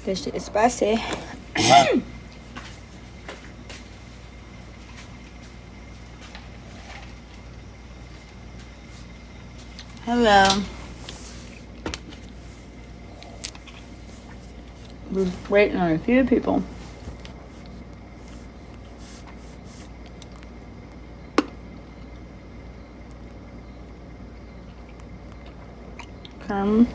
This shit is spicy. Hello. We're waiting on a few people. Come.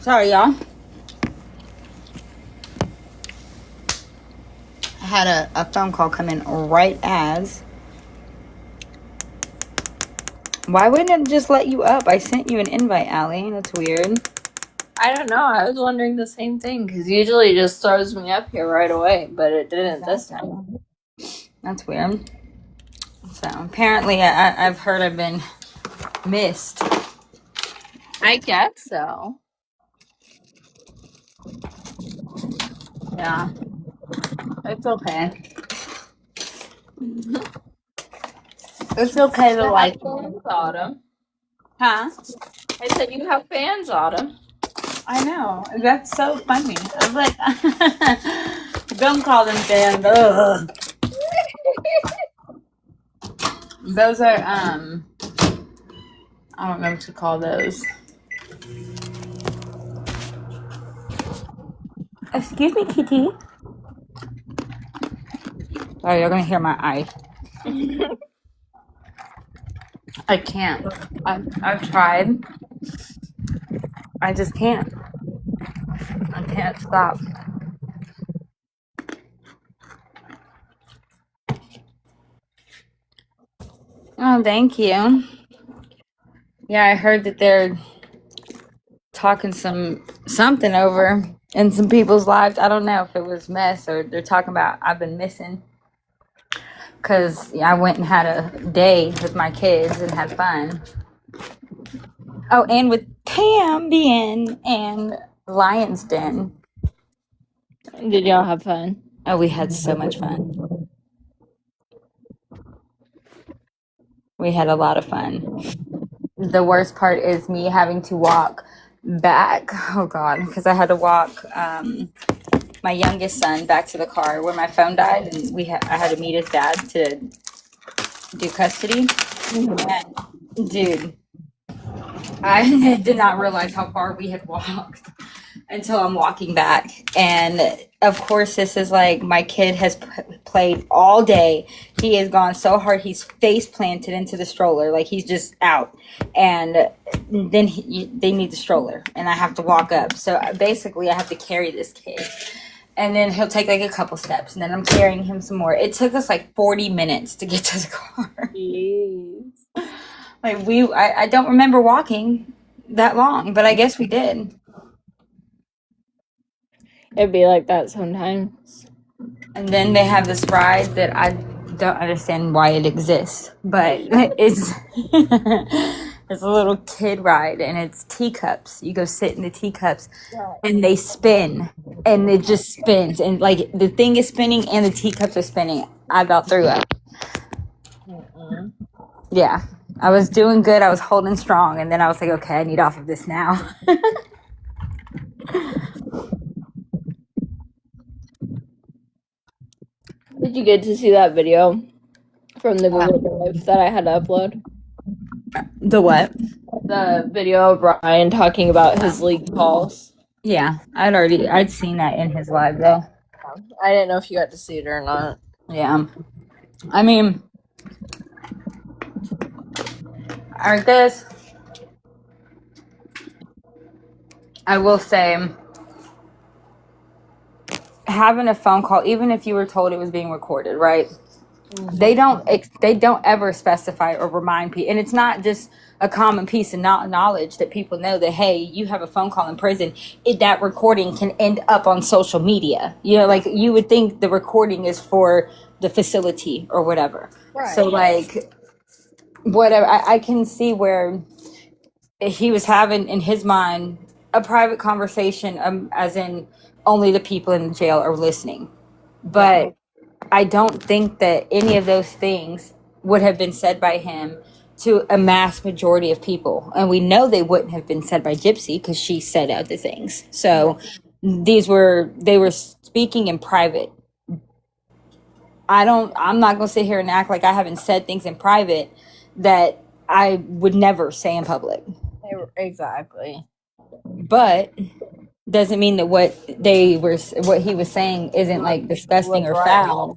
Sorry, y'all. I had a phone call come in right as. Why wouldn't it just let you up? I sent you an invite, Allie. That's weird. I don't know. I was wondering the same thing because usually it just throws me up here right away, but it didn't this time. That's weird. So apparently, I've heard I've been missed. I guess so. Yeah, it's okay. It's okay to like fans, Autumn. Huh? I said you have fans, Autumn. I know. That's so funny. I'm like, don't call them fans. Ugh. Those are I don't know what to call those. Excuse me, Kitty. Oh, you're gonna hear my eye. I can't. I've tried. I just can't. I can't stop. Oh, thank you. Yeah, I heard that they're talking something over in some people's lives. I don't know if it was mess or they're talking about I've been missing because I went and had a day with my kids and had fun. Oh, and with Pam being and Lion's Den. Did y'all have fun? Oh, we had so much fun. We had a lot of fun. The worst part is me having to walk back. Oh God, because I had to walk my youngest son back to the car where my phone died, and I had to meet his dad to do custody. And, dude, I did not realize how far we had walked until I'm walking back. And of course, this is like my kid has played all day. He has gone so hard, he's face planted into the stroller, like he's just out. And then they need the stroller, and I have to walk up. So basically, I have to carry this kid. And then he'll take like a couple steps, and then I'm carrying him some more. It took us like 40 minutes to get to the car. Jeez. Like I don't remember walking that long, but I guess we did. It'd be like that sometimes. And then they have this ride that I don't understand why it exists, but it's it's a little kid ride, and it's teacups. You go sit in the teacups, and they spin, and it just spins, and like the thing is spinning, and the teacups are spinning. I about threw up. Yeah, I was doing good. I was holding strong, and then I was like, okay, I need off of this now. Did you get to see that video from the Uh, Google Drive that I had to upload? the what? The video of Ryan talking about his league calls. Yeah, I'd seen that in his live though. I didn't know if you got to see it or not. Yeah, I mean, I guess I will say, having a phone call, even if you were told it was being recorded, right? They don't ever specify or remind people, and it's not just a common piece of knowledge that people know that, hey, you have a phone call in prison, that recording can end up on social media. You know, like, you would think the recording is for the facility or whatever. Right. So like, whatever, I can see where he was having in his mind a private conversation, as in only the people in the jail are listening, but I don't think that any of those things would have been said by him to a mass majority of people. And we know they wouldn't have been said by Gypsy because she said other things. So they were speaking in private. I'm not going to sit here and act like I haven't said things in private that I would never say in public. Exactly. But doesn't mean that what he was saying isn't like disgusting or foul.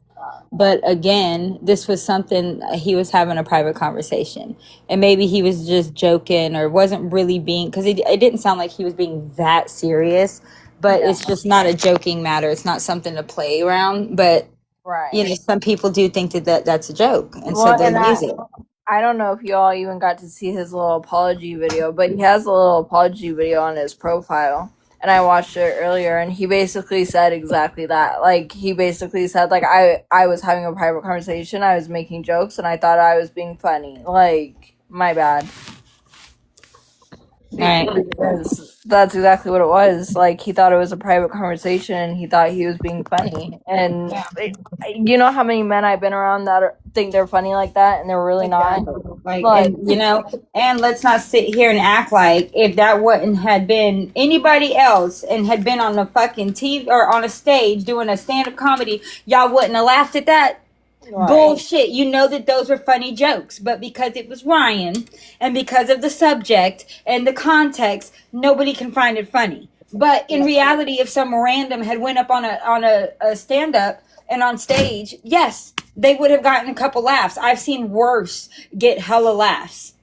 But again, this was something he was having a private conversation, and maybe he was just joking or wasn't really being, because it didn't sound like he was being that serious. But it's just not a joking matter. It's not something to play around. But you know, some people do think that's a joke, and so they use it. I don't know if you all even got to see his little apology video, but he has a little apology video on his profile. And I watched it earlier, and he basically said exactly that. Like, he basically said, like, I was having a private conversation, I was making jokes, and I thought I was being funny. Like, my bad. Right. Because that's exactly what it was. Like, he thought it was a private conversation, and he thought he was being funny. And you know how many men I've been around that think they're funny like that, and they're really not? Like, and you know, and let's not sit here and act like if that wouldn't had been anybody else and had been on the fucking TV or on a stage doing a stand-up comedy, y'all wouldn't have laughed at that. Right. Bullshit. You know that those were funny jokes, but because it was Ryan and because of the subject and the context, nobody can find it funny. But in reality, if some random had went up on a stand-up and on stage, yes, they would have gotten a couple laughs. I've seen worse get hella laughs.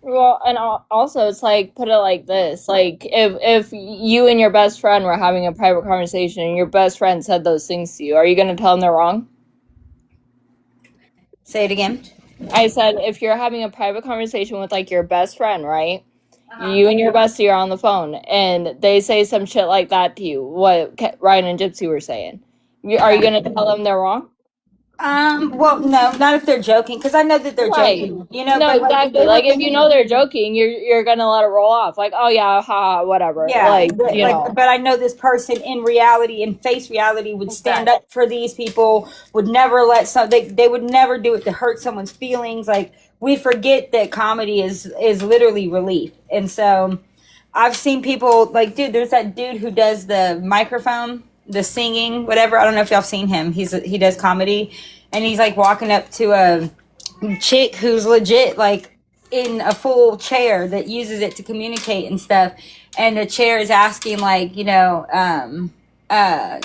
Well, and also it's like, put it like this, like, if you and your best friend were having a private conversation and your best friend said those things to you, are you going to tell them they're wrong? Say it again. I said, if you're having a private conversation with, like, your best friend, right? You and your bestie are on the phone, and they say some shit like that to you, what Ryan and Gypsy were saying. Are you going to tell them they're wrong? Well, no, not if they're joking, because I know that they're joking. You know, no, but exactly. Like, if you know they're joking, you're gonna let it roll off. Like, oh yeah, ha, whatever. Yeah, like, you know. But I know this person in reality, in face reality, would stand up for these people. Would never let they would never do it to hurt someone's feelings. Like, we forget that comedy is literally relief, and so I've seen people like, dude. There's that dude who does the microphone, the singing, whatever. I don't know if y'all have seen him. He does comedy, and he's like walking up to a chick who's legit like in a full chair that uses it to communicate and stuff, and the chair is asking, like, you know,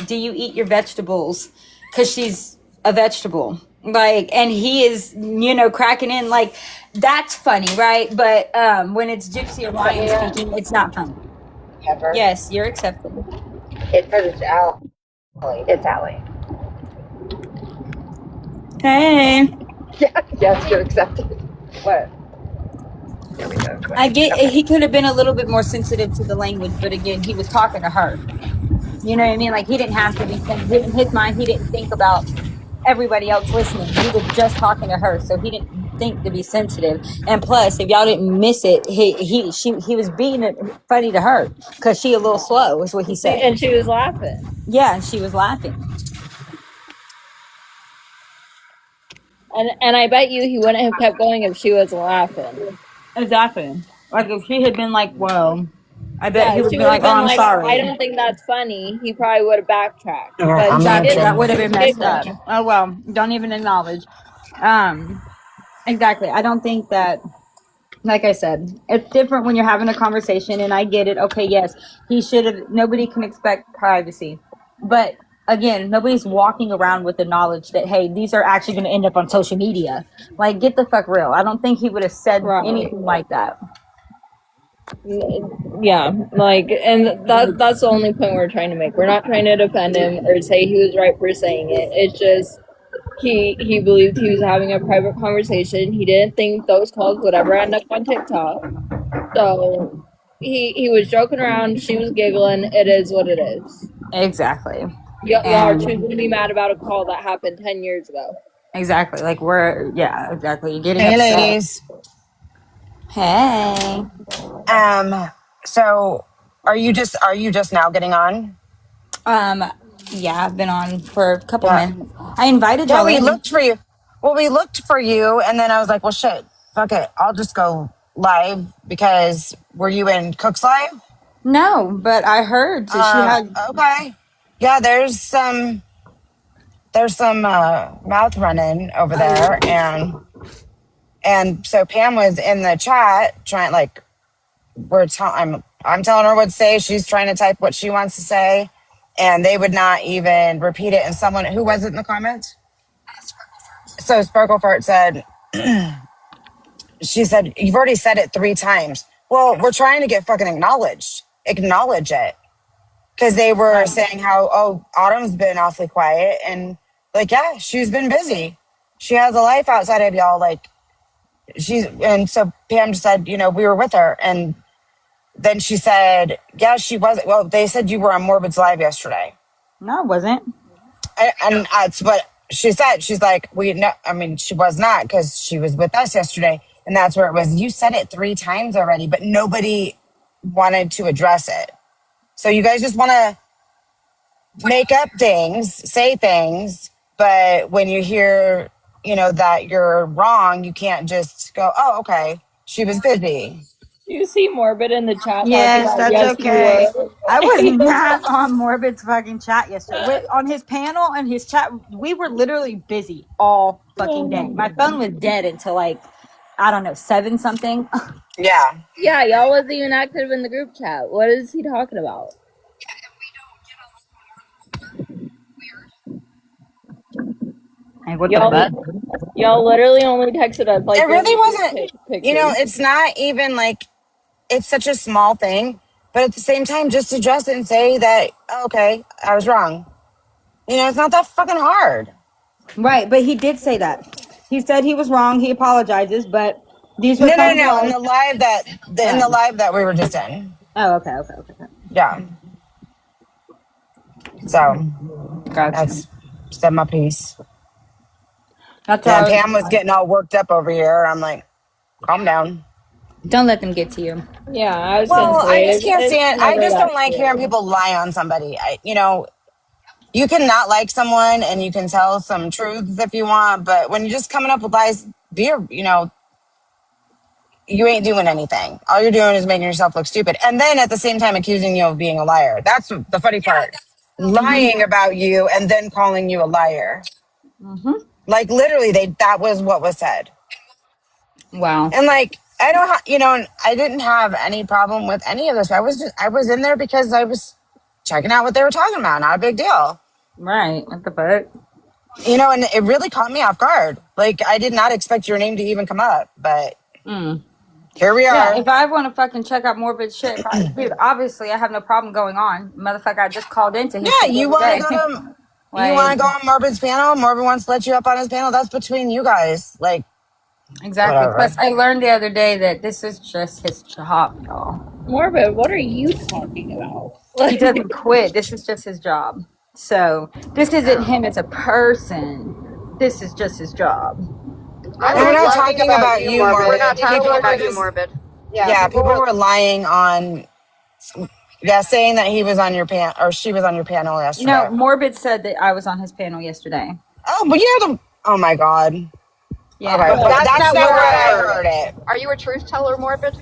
do you eat your vegetables, because she's a vegetable, like, and he is, you know, cracking in like, that's funny, right? But when it's Gypsy or Ryan speaking, it's not funny. Ever. Yes, you're accepted. It says it's Allie. It's Allie. Hey. Yeah, yes, you're accepted. What? There we go. I get it. He could have been a little bit more sensitive to the language, but again, he was talking to her. You know what I mean? Like, he didn't have to be, in his mind, he didn't think about everybody else listening. He was just talking to her, so he didn't think to be sensitive. And plus, if y'all didn't miss it, he was being funny to her because she a little slow, is what he said. And she was laughing. Yeah, she was laughing. And I bet you he wouldn't have kept going if she was laughing. Exactly. Like, if she had been like, whoa. I bet he would she be would like, have "Oh, been I'm like, sorry." I don't think that's funny. He probably would have backtracked. But Exactly. That would have been messed giggle. up. Oh well, don't even acknowledge. Exactly. I don't think that. Like I said, it's different when you're having a conversation, and I get it. Okay, yes, he should have. Nobody can expect privacy, but again, nobody's walking around with the knowledge that hey, these are actually going to end up on social media. Like, get the fuck real. I don't think he would have said anything like that. Yeah, like, and that's the only point we're trying to make. We're not trying to defend him or say he was right for saying it. It's just he believed he was having a private conversation. He didn't think those calls would ever end up on TikTok. So he was joking around. She was giggling. It is what it is. Exactly. Y'all are choosing to be mad about a call that happened 10 years ago. Exactly. Like exactly. You're getting Hey, upset. ladies. Hey. So are you just now getting on? Yeah, I've been on for a couple Yeah. minutes. I invited Yeah, y'all we in. looked for you. Well, we looked for you, and then I was like, well, shit, fuck it. I'll just go live because were you in Cook's Live? No, but I heard that she had. Okay. Yeah, there's some mouth running over there, and so Pam was in the chat trying like I'm telling her what to say. She's trying to type what she wants to say, and they would not even repeat it. And someone who was it in the comments? So Sparklefart said, she said, "You've already said it 3 times." Well, we're trying to get fucking acknowledged. Acknowledge it, because they were saying how Autumn's been awfully quiet, and like yeah, she's been busy. She has a life outside of y'all. Like and so Pam just said, we were with her, and then she said, yeah, she was. Well, they said you were on Morbid's Live yesterday. No, I wasn't. And that's what she said. She's like, she was not because she was with us yesterday. And that's where it was. You said it 3 times already, but nobody wanted to address it. So you guys just want to make up things, say things. But when you hear, that you're wrong, you can't just go, oh, okay, she was busy. You see Morbid in the chat talking Yes, about that's yes, you okay. were. I was not on Morbid's fucking chat yesterday. On his panel and his chat, we were literally busy all fucking day. My phone was dead until like, I don't know, 7 something. Yeah. Yeah, y'all wasn't even active in the group chat. What is he talking about? Hey, what the fuck? Y'all literally only texted us like It really wasn't, pictures. it's not even like, it's such a small thing, but at the same time, just address it and say that, okay, I was wrong. It's not that fucking hard. Right, but he did say that. He said he was wrong. He apologizes, but these were No, phone no. In calls. the live that we were just in. Oh, okay. Yeah. So Gotcha. that's said my piece. That's And all. Pam was getting all worked up over here. I'm like, calm down. Don't let them get to you. Yeah, I was Well, gonna say I just can't it's stand. I never just that don't like hearing serious. people lie on somebody. You can not like someone and you can tell some truths if you want, but when you're just coming up with lies, you ain't doing anything. All you're doing is making yourself look stupid. And then at the same time accusing you of being a liar. That's the funny part. Lying about you and then calling you a liar. Mm-hmm. Like literally that was what was said. Wow. And like I don't and I didn't have any problem with any of this. I was in there because I was checking out what they were talking about. Not a big deal. Right. What the fuck? And it really caught me off guard. Like I did not expect your name to even come up, but here we Yeah, are. if I want to fucking check out morbid shit, dude, obviously I have no problem going on. Motherfucker, I just called into his Yeah, shit the you other want to day. go to you want Like, to go on Morbid's panel? Morbid wants to let you up on his panel. That's between you guys. Like, exactly. whatever. Plus, I learned the other day that this is just his job, y'all. Morbid, what are you talking about? He doesn't quit. This is just his job. So this isn't him as a person. This is just his job. We're not talking about you, Morbid. We're not talking People about were you, Morbid. Yeah, people were lying on. Yeah, saying that he was on your or she was on your panel yesterday. No, Morbid said that I was on his panel yesterday. Oh, but you're the. Oh my god. Yeah. Okay, but that's not not where where I I heard it. Are you a truth teller, Morbid?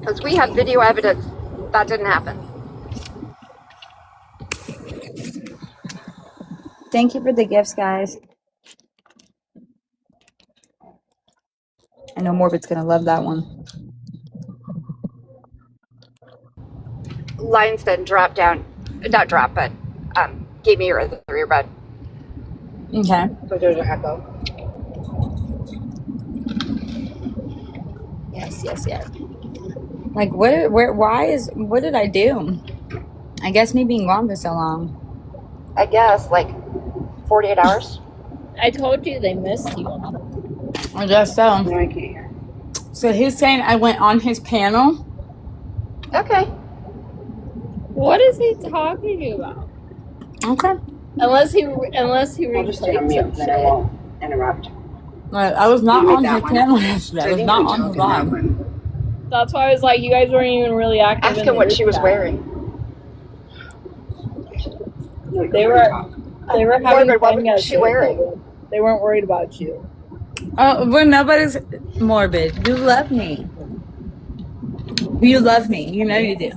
Because we have video evidence that didn't happen. Thank you for the gifts, guys. I know Morbid's gonna love that one. Lions then dropped down, not drop, but gave me your earbud. Okay. So there's a echo. Yes. Like, what did I do? I guess me being gone for so long. I guess like 48 hours. I told you they missed you. I guess so. No, I can't hear. So he's saying I went on his panel. Okay. What is he talking about? Okay. Unless he I'll just stay on replayed mute, some then I shit. won't interrupt. I was not You made on that his one. panel yesterday. I was not on his live. That's why I was like, you guys weren't even really active. Ask in him the what group she was chat. wearing. They were having Morbid, what fun was she yesterday. wearing? They weren't worried about you. Oh, but nobody's Morbid. You love me. You love me. You know you do.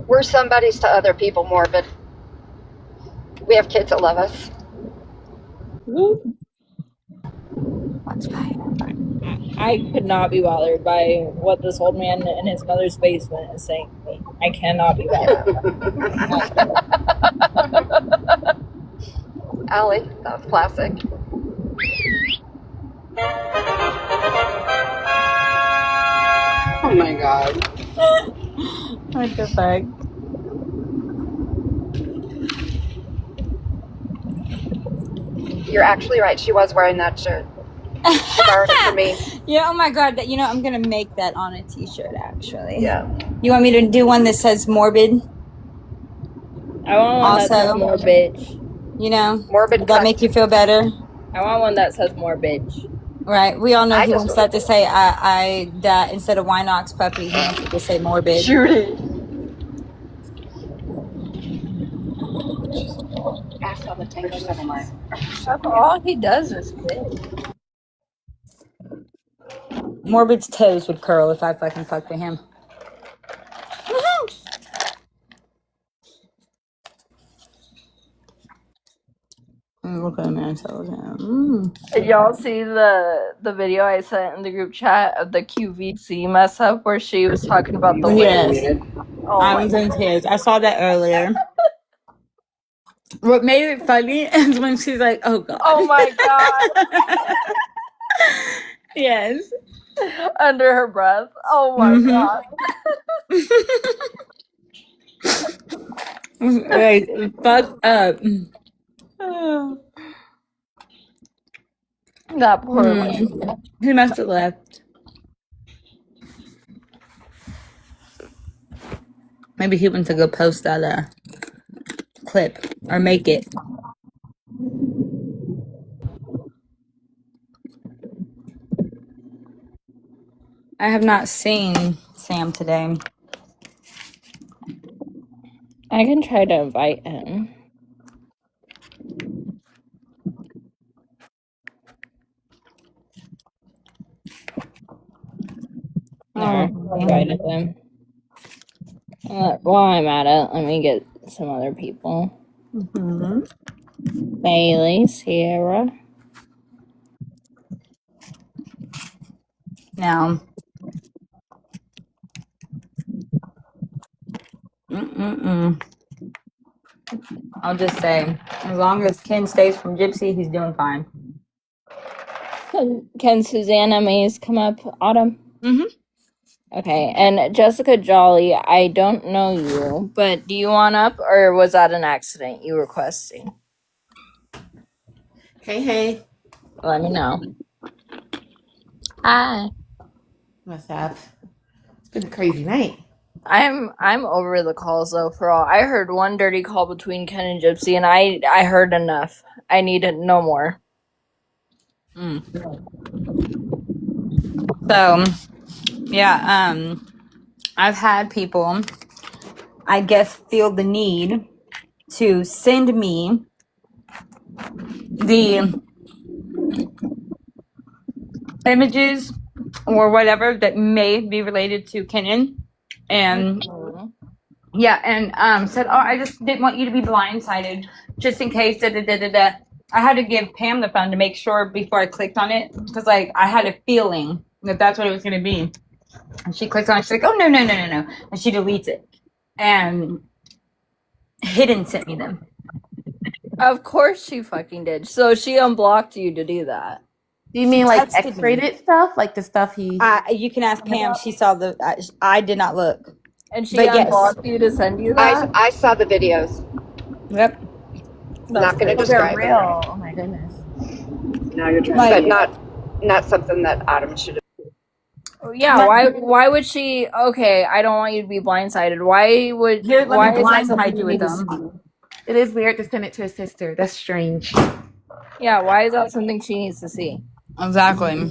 We're somebody's to other people, Morbid. We have kids that love us. That's fine. I could not be bothered by what this old man in his mother's basement is saying to me. I cannot be bothered. Allie, that was classic. Oh my god. What the fuck? You're actually right. She was wearing that shirt. She borrowed it from me. Yeah, oh my god, I'm gonna make that on a t-shirt actually. Yeah. You want me to do one that says Morbid? I want one that says Also- more bitch. You know? Morbid Does that make you feel better? I want one that says more bitch. Right. We all know I he just wants that to say that instead of Winox puppy, he wants it to say Morbid. Shorty. Ask all the tankers of mine. All he does is bitch. Morbid's toes would curl if I fucking fucked with him. Look at him, man. Did y'all see the video I sent in the group chat of the QVC mess up where she was talking about the Yes. Oh I my was in tears. I saw that earlier. What made it funny is when she's like, "Oh god." Oh my god. Yes. Under her breath. Oh my god. Right. Fuck up. That poor lady. He must have left. Maybe he went to go post that clip or make it. I have not seen Sam today. I can try to invite him. There, invited him. While I'm at it, let me get some other people. Bailey, Sierra. Now, I'll just say, as long as Ken stays from Gypsy, he's doing fine. Can Susanna Mays come up, Autumn? Mhm. Okay, and Jessica Jolly, I don't know you, but do you want up, or was that an accident you requesting? Hey. Let me know. Hi. What's up? It's been a crazy night. I'm over the calls though. For all I heard, one dirty call between Ken and Gypsy, and I heard enough. I needed no more. So, yeah, I've had people, I guess, feel the need to send me the images or whatever that may be related to Kenan, and yeah, and said, "Oh, I just didn't want you to be blindsided, just in case." Da da da da da. I had to give Pam the phone to make sure before I clicked on it, because like I had a feeling that that's what it was going to be. And she clicks on it. She's like, "Oh no, no, no, no, no," and she deletes it. And Hidden sent me them. Of course she fucking did. So she unblocked you to do that. Do you mean like texted me. X-rated stuff? Like the stuff he... You can ask Pam. She saw the. I did not look. And she But yes. unblocked you to send you that? I saw the videos. Yep. Not going to Oh, they're describe real. them. Oh my goodness. Now you're trying, but not something that Autumn should have. Yeah, why would she? Okay, I don't want you to be blindsided. Why would? Here, let why me is that blindside something you with need to them. It is weird to send it to a sister. That's strange. see? Yeah, why is that something she needs to see? Exactly.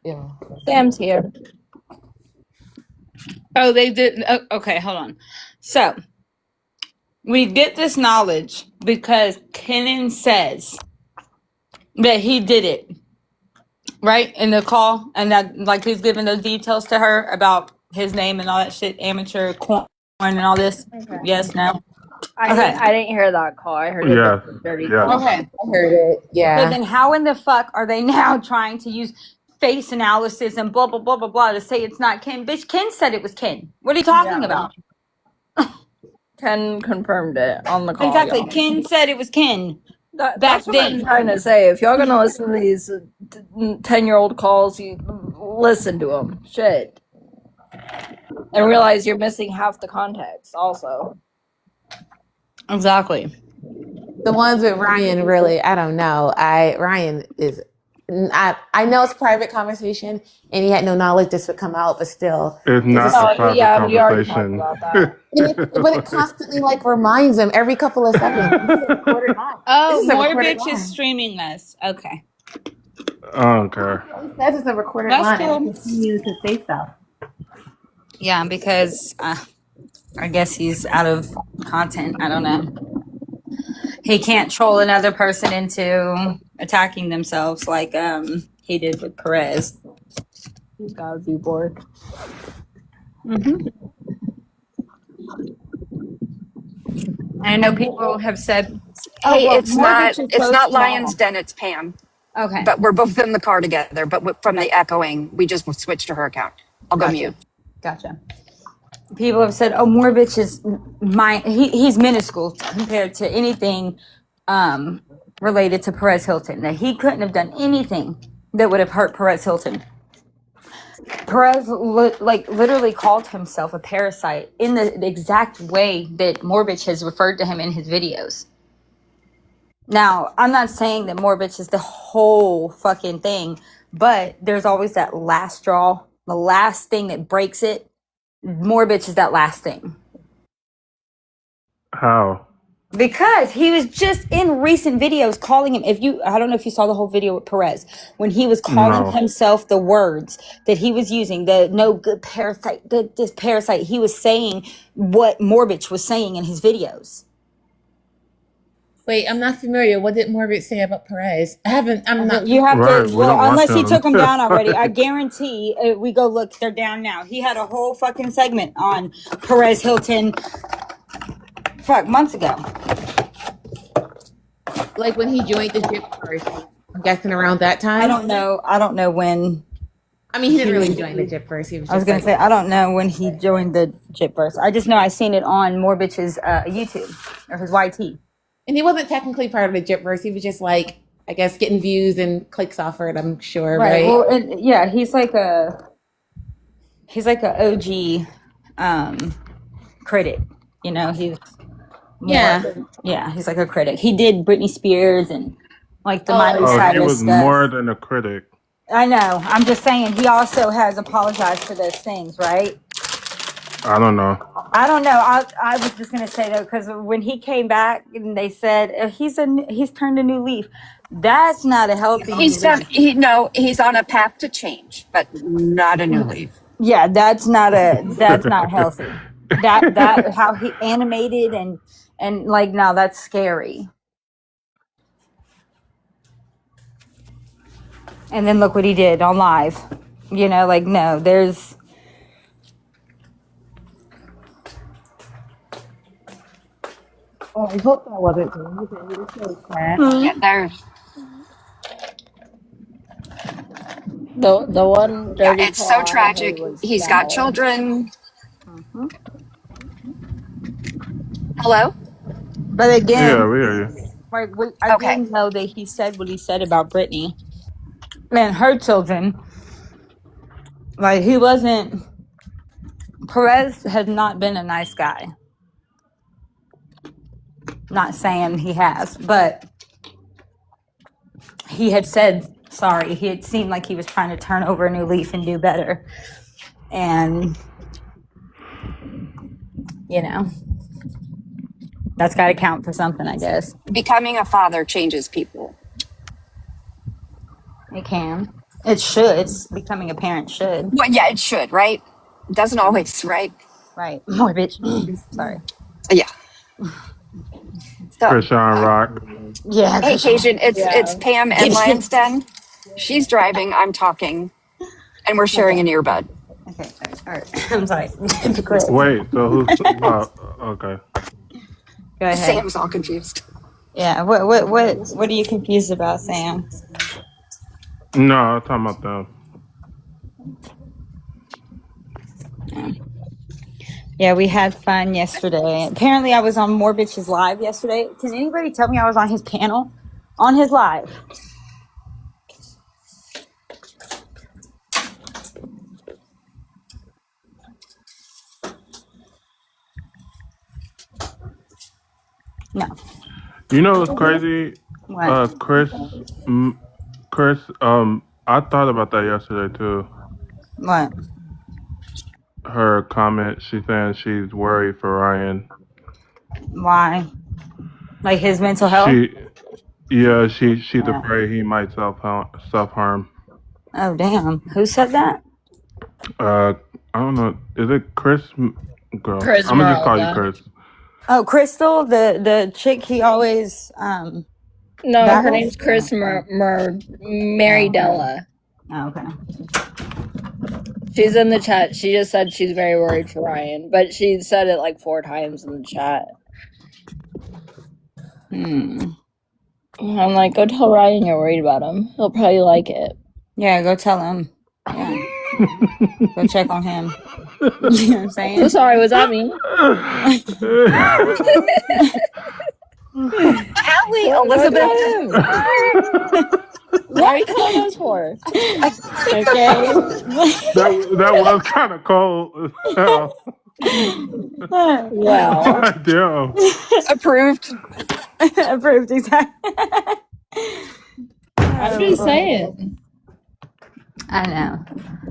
Yeah. Sam's here. Oh, they did. Okay, hold on. So we get this knowledge because Kenan says that he did it, right, in the call, and that like he's giving those details to her about his name and all that shit, amateur corn and all this. Okay. Yes, no. I didn't hear that call. I heard it. Dirty call. Okay. I heard it. So Yeah. then, how in the fuck are they now trying to use face analysis and blah blah blah blah blah to say it's not Ken? Bitch, Ken said it was Ken. What are you talking about? Ken confirmed it on the call. Exactly. Y'all. Ken said it was Ken. That's what I'm trying to say. If y'all gonna listen to these 10-year-old calls, you listen to them. Shit. And realize you're missing half the context. Also. Exactly. The ones with Ryan, really, I don't know. Ryan is, I know it's a private conversation, and he had no knowledge this would come out, but still, It's not a private we already talked conversation. about that. but it constantly like reminds him every couple of seconds. This is a recorded line. Oh, This is a more recorded bitches line. streaming us. Okay. I don't care. He says it's a recorded That's line, cool. and he continues to say stuff. Yeah, because I guess he's out of content. I don't know. He can't troll another person into attacking themselves like he did with Perez. He's gotta be bored. I know people have said, Hey, well, it's Mortgage not. is It's so not small. Lion's Den. It's Pam. Okay. But we're both in the car together. But from the echoing, we just switched to her account. I'll go mute. Gotcha. People have said, "Oh, Morbich is he's minuscule compared to anything related to Perez Hilton. That he couldn't have done anything that would have hurt Perez Hilton." Perez literally called himself a parasite in the exact way that Morbich has referred to him in his videos. Now, I'm not saying that Morbich is the whole fucking thing, but there's always that last straw, the last thing that breaks it. Morbich is that last thing. How? Because he was just in recent videos calling him. I don't know if you saw the whole video with Perez when he was calling himself the words that he was using, the no good parasite, this parasite. He was saying what Morbich was saying in his videos. Wait, I'm not familiar. What did Morbid say about Perez? I'm not. You have Right, to, we don't watch unless he them. took him down already. I guarantee we go look, they're down now. He had a whole fucking segment on Perez Hilton, months ago. Like when he joined the Jip first. I'm guessing around that time. I don't know when. I mean, he didn't really join the Jip first. He was. I was gonna say I don't know when he joined the Jitverse. I just know I seen it on Morbich's YouTube or his YT. And he wasn't technically part of the Jipverse. He was just like, I guess, getting views and clicks off it. I'm sure, right? Well, and yeah, he's like a OG critic. You know, he's he's like a critic. He did Britney Spears and like the Miley Oh, Cyrus he was stuff. more than a critic. I know. I'm just saying he also has apologized for those things, right? I don't know. I don't know. I was just gonna say though, because when he came back and they said he's turned a new leaf. That's not a healthy. He's on a path to change, but not a new leaf. Yeah, that's not healthy. That how he animated and like now that's scary. And then look what he did on live. You know, like, no, there's... Oh, I hope that wasn't true. He was so sad. Yeah, there's The one yeah, dirty it's so call I heard tragic. was He's got foul. children. Mm-hmm. Hello? But again, Yeah, we hear you. like, I Okay. didn't know that he said what he said about Brittany and her children. Like, he wasn't... Perez has not been a nice guy. Not saying he has, but he had said sorry. He had seemed like he was trying to turn over a new leaf and do better. And, you know, that's got to count for something, I guess. Becoming a father changes people. It can. It should. Becoming a parent should. Well, yeah, it should, right? It doesn't always, right? Right. More bitch. Sorry. Yeah. So, Krishan Rock. Yeah. hey, Cajun, it's Yeah. Pam and Lion's Den. She's driving, I'm talking, and we're sharing an earbud. Okay. All right. I'm sorry. Wait, so who's... okay. Go ahead. Sam's all confused. Yeah. What are you confused about, Sam? No, I'm talking about them. Yeah, we had fun yesterday. Apparently, I was on More Bitches Live yesterday. Can anybody tell me I was on his panel? On his live. No. You know what's crazy? What? Chris, I thought about that yesterday too. What? Her comment, she's saying she's worried for Ryan. Why? Like his mental health? She's Yeah. afraid he might self harm. Oh, damn. Who said that? I don't know. Is it Chris? Girl, Chris I'm gonna just call you Meralda. Chris. Oh, Crystal, the chick he always No, That her was- name's Chris Marydella. Oh, okay. She's in the chat. She just said she's very worried for Ryan, but she said it like 4 times in the chat. I'm like, go tell Ryan you're worried about him. He'll probably like it. Yeah, go tell him. Yeah. Go check on him. You know what I'm saying? So sorry, was that me? Hallie, What Elizabeth. about him? Why are you calling us for? Okay. that was kind of cold. Well, Damn. Approved. Approved, exactly. I'm just saying. I know.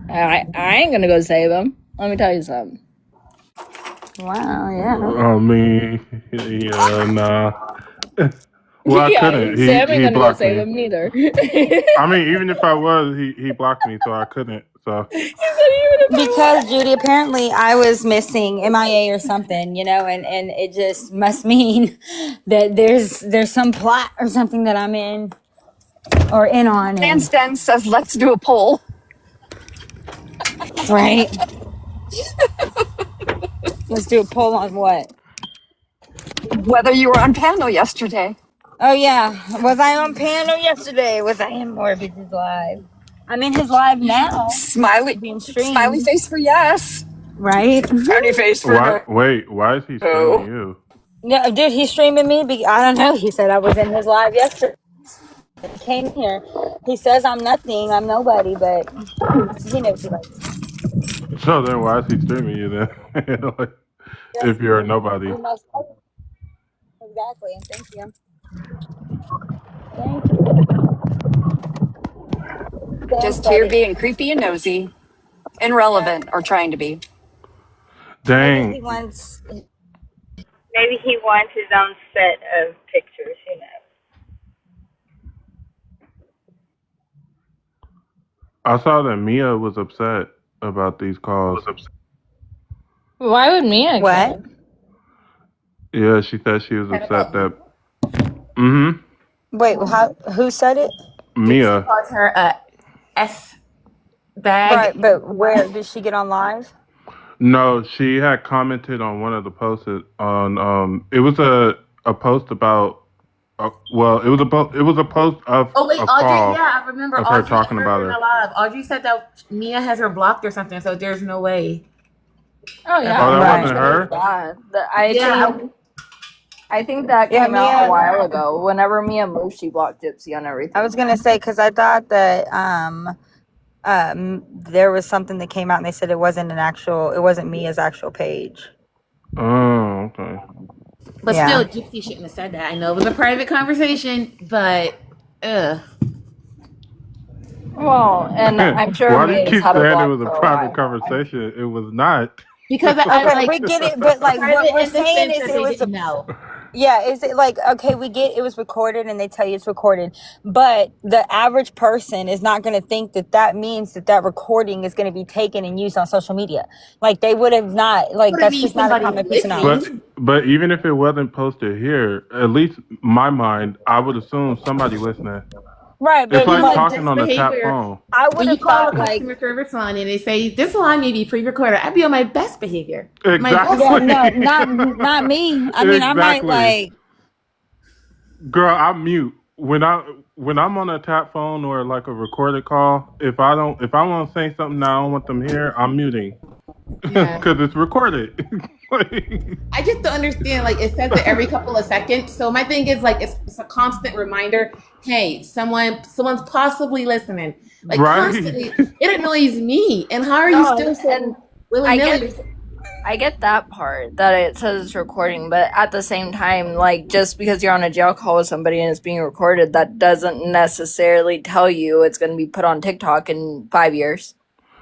I ain't gonna go save him. Let me tell you something. Wow, yeah. I mean, yeah, nah. Well, I Yeah, couldn't. Sam ain't He gonna go blocked save me. him neither. I mean, even if I was, he blocked me, so I couldn't. So He said even if I Because Judy, apparently I was missing MIA or something, you know, and it just must mean that there's some plot or something that I'm in or in on, and, Lion's Den says, let's do a poll. right? Let's do a poll on what? Whether you were on panel yesterday. Oh yeah, was I on panel yesterday? Was I in More Bitches Live? I'm in his live now, Smiley being streamed, smiley face for yes. right? Frowny face for why? no. Wait, why is he streaming you? Yeah, dude, he's streaming me. I don't know. He said I was in his live yesterday. He came here. He says I'm nothing. I'm nobody, but he knows he likes me. So then, why is he streaming you then? Like, if you're a nobody. He must- Exactly. Thank you. Thank you. Just Sam here said it. being creepy and nosy. And relevant, or trying to be. Maybe he Dang. wants. Maybe he wants his own set of pictures, who knows? I saw that Mia was upset about these calls. Why would Mia What? care? Yeah, she said she was upset that. Mm-hmm. Wait, who said it? Mia. Calls her S bag. Right, but where did she get on live? No, she had commented on one of the posts on it was a post about well, it was a post of Oh wait, a Audrey. call Yeah, I remember of her Audrey. talking I about heard her her. live. Audrey said that Mia has her blocked or something, so there's no way. Oh That's yeah, Oh, what that she I'm Right. wasn't said. sure her? it's that. I Yeah. think I think that Yeah, came out a Mia. while ago. Whenever Mia moved, she blocked Gypsy on everything. I was gonna say because I thought that there was something that came out and they said it wasn't Mia's actual page. Oh, okay. But Yeah. still, Gypsy shouldn't have said that. I know it was a private conversation, but Well, and I'm sure Why do you Mia just keep had her saying it blocked was a for a private while. conversation? It was not. because I Okay, like we get it, but like what private we're in the saying sense is that it they was didn't know. yeah, is it like okay, we get it was recorded and they tell you it's recorded, but the average person is not going to think that that means that that recording is going to be taken and used on social media. Like they would have not like But it that's means just not a somebody's common piece of listening. knowledge. But even if it wasn't posted here, at least my mind, I would assume somebody listening. Right, It's but Even like like talking this on a tap behavior, phone. I would when you have call a thought like customer service line and they say this line may be pre-recorded, I'd be on my best behavior. My best yeah, Exactly. no, not me. I mean, I might Exactly. like Girl, I mute when I'm on a tap phone or like a recorded call. If I want to say something that I don't want them here, I'm muting Yeah. because it's recorded. I just don't understand. Like it says it every couple of seconds. So my thing is like it's a constant reminder. Hey, someone's possibly listening. Like Right. constantly, it annoys me. And how are No, you still and saying willy nilly? I get that part that it says it's recording, but at the same time, like just because you're on a jail call with somebody and it's being recorded, that doesn't necessarily tell you it's going to be put on TikTok in 5 years.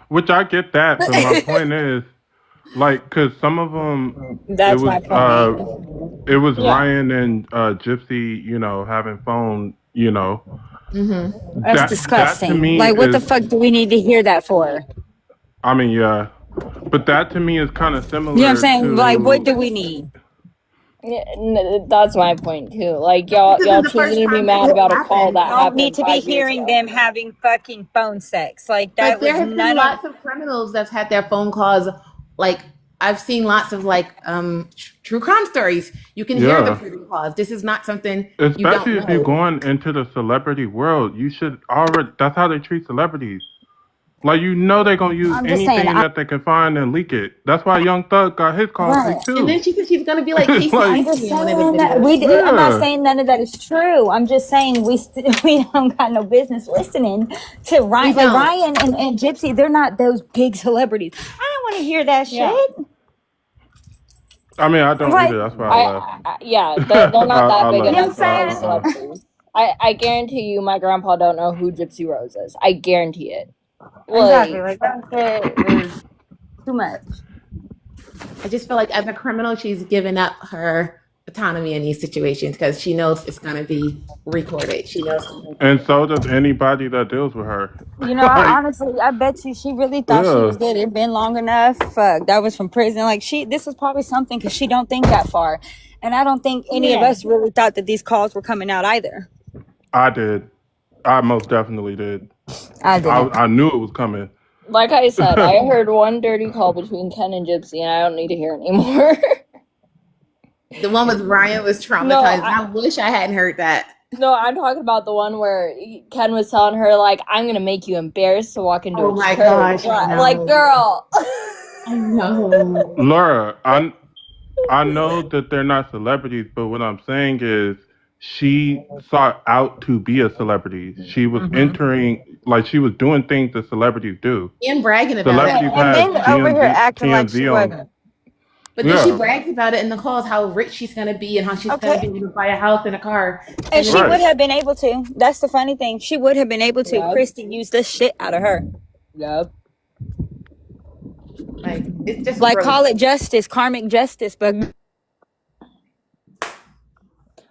Which I get that, but my point is, like, because some of them, that's my point. it was Yeah. Ryan and Gypsy, having phone, Mm-hmm. That's that disgusting. to me Like, what the is, fuck do we need to hear that for? I mean, yeah, but that to me is kind of similar. You know what I'm saying? to, Like, what do we need? That's my point too. Like y'all This is the first choosing to be time mad this about a call happened. that Don't happened need to be 5 years hearing ago. them having fucking phone sex. Like, that But there was have been none of. lots of criminals that's had their phone calls. Like I've seen lots of like true crime stories. You can hear the Yeah. prison calls. This is not something you don't especially if you're know. going into the celebrity world, you should already. That's how they treat celebrities. Like they're gonna use I'm just saying, anything that they can find and leak it. That's why Young Thug got his calls Right. leaked too. And then she said she's gonna be like Casey Like- I'm Anthony just in one of the saying that videos. I'm not Yeah. saying none of that is true. I'm just saying we don't got no business listening to Ryan. We Like don't. Ryan and Gypsy, they're not those big celebrities. I don't want to hear that Yeah. shit. I mean, I don't Right. either. That's why I left. Yeah, they're not that I big left. enough You know what I'm as saying? celebrities. I guarantee you, my grandpa don't know who Gypsy Rose is. I guarantee it. Exactly. Like that shit is too much. I just feel like as a criminal, she's given up her autonomy in these situations because she knows it's gonna be recorded. She knows. And so does anybody that deals with her. You know, honestly, I bet you she really thought she was good. It'd been long enough. Fuck, that was from prison. Like this was probably something because she don't think that far, and I don't think any of us really thought that these calls were coming out either. I did. I most definitely did. I didn't. I knew it was coming. Like I said, I heard one dirty call between Ken and Gypsy, and I don't need to hear anymore. The one with Ryan was traumatized. No, I wish I hadn't heard that. No, I'm talking about the one where Ken was telling her, like, I'm gonna make you embarrassed to walk into Oh a my church. gosh, I know. Like, girl. I know. Laura, I know that they're not celebrities, but what I'm saying is she sought out to be a celebrity. She was entering, like she was doing things that celebrities do. And bragging about Celebrities it. have And then over here acting like TMZ she on. wasn't. But then she Yeah. brags about it in the calls, how rich she's gonna be and how she's Okay. gonna be able to buy a house and a car. And she Right. would have been able to. That's the funny thing. She would have been able to. Yep. Christy used the shit out of her. Yep. Like it's just Like gross. call it justice, karmic justice, but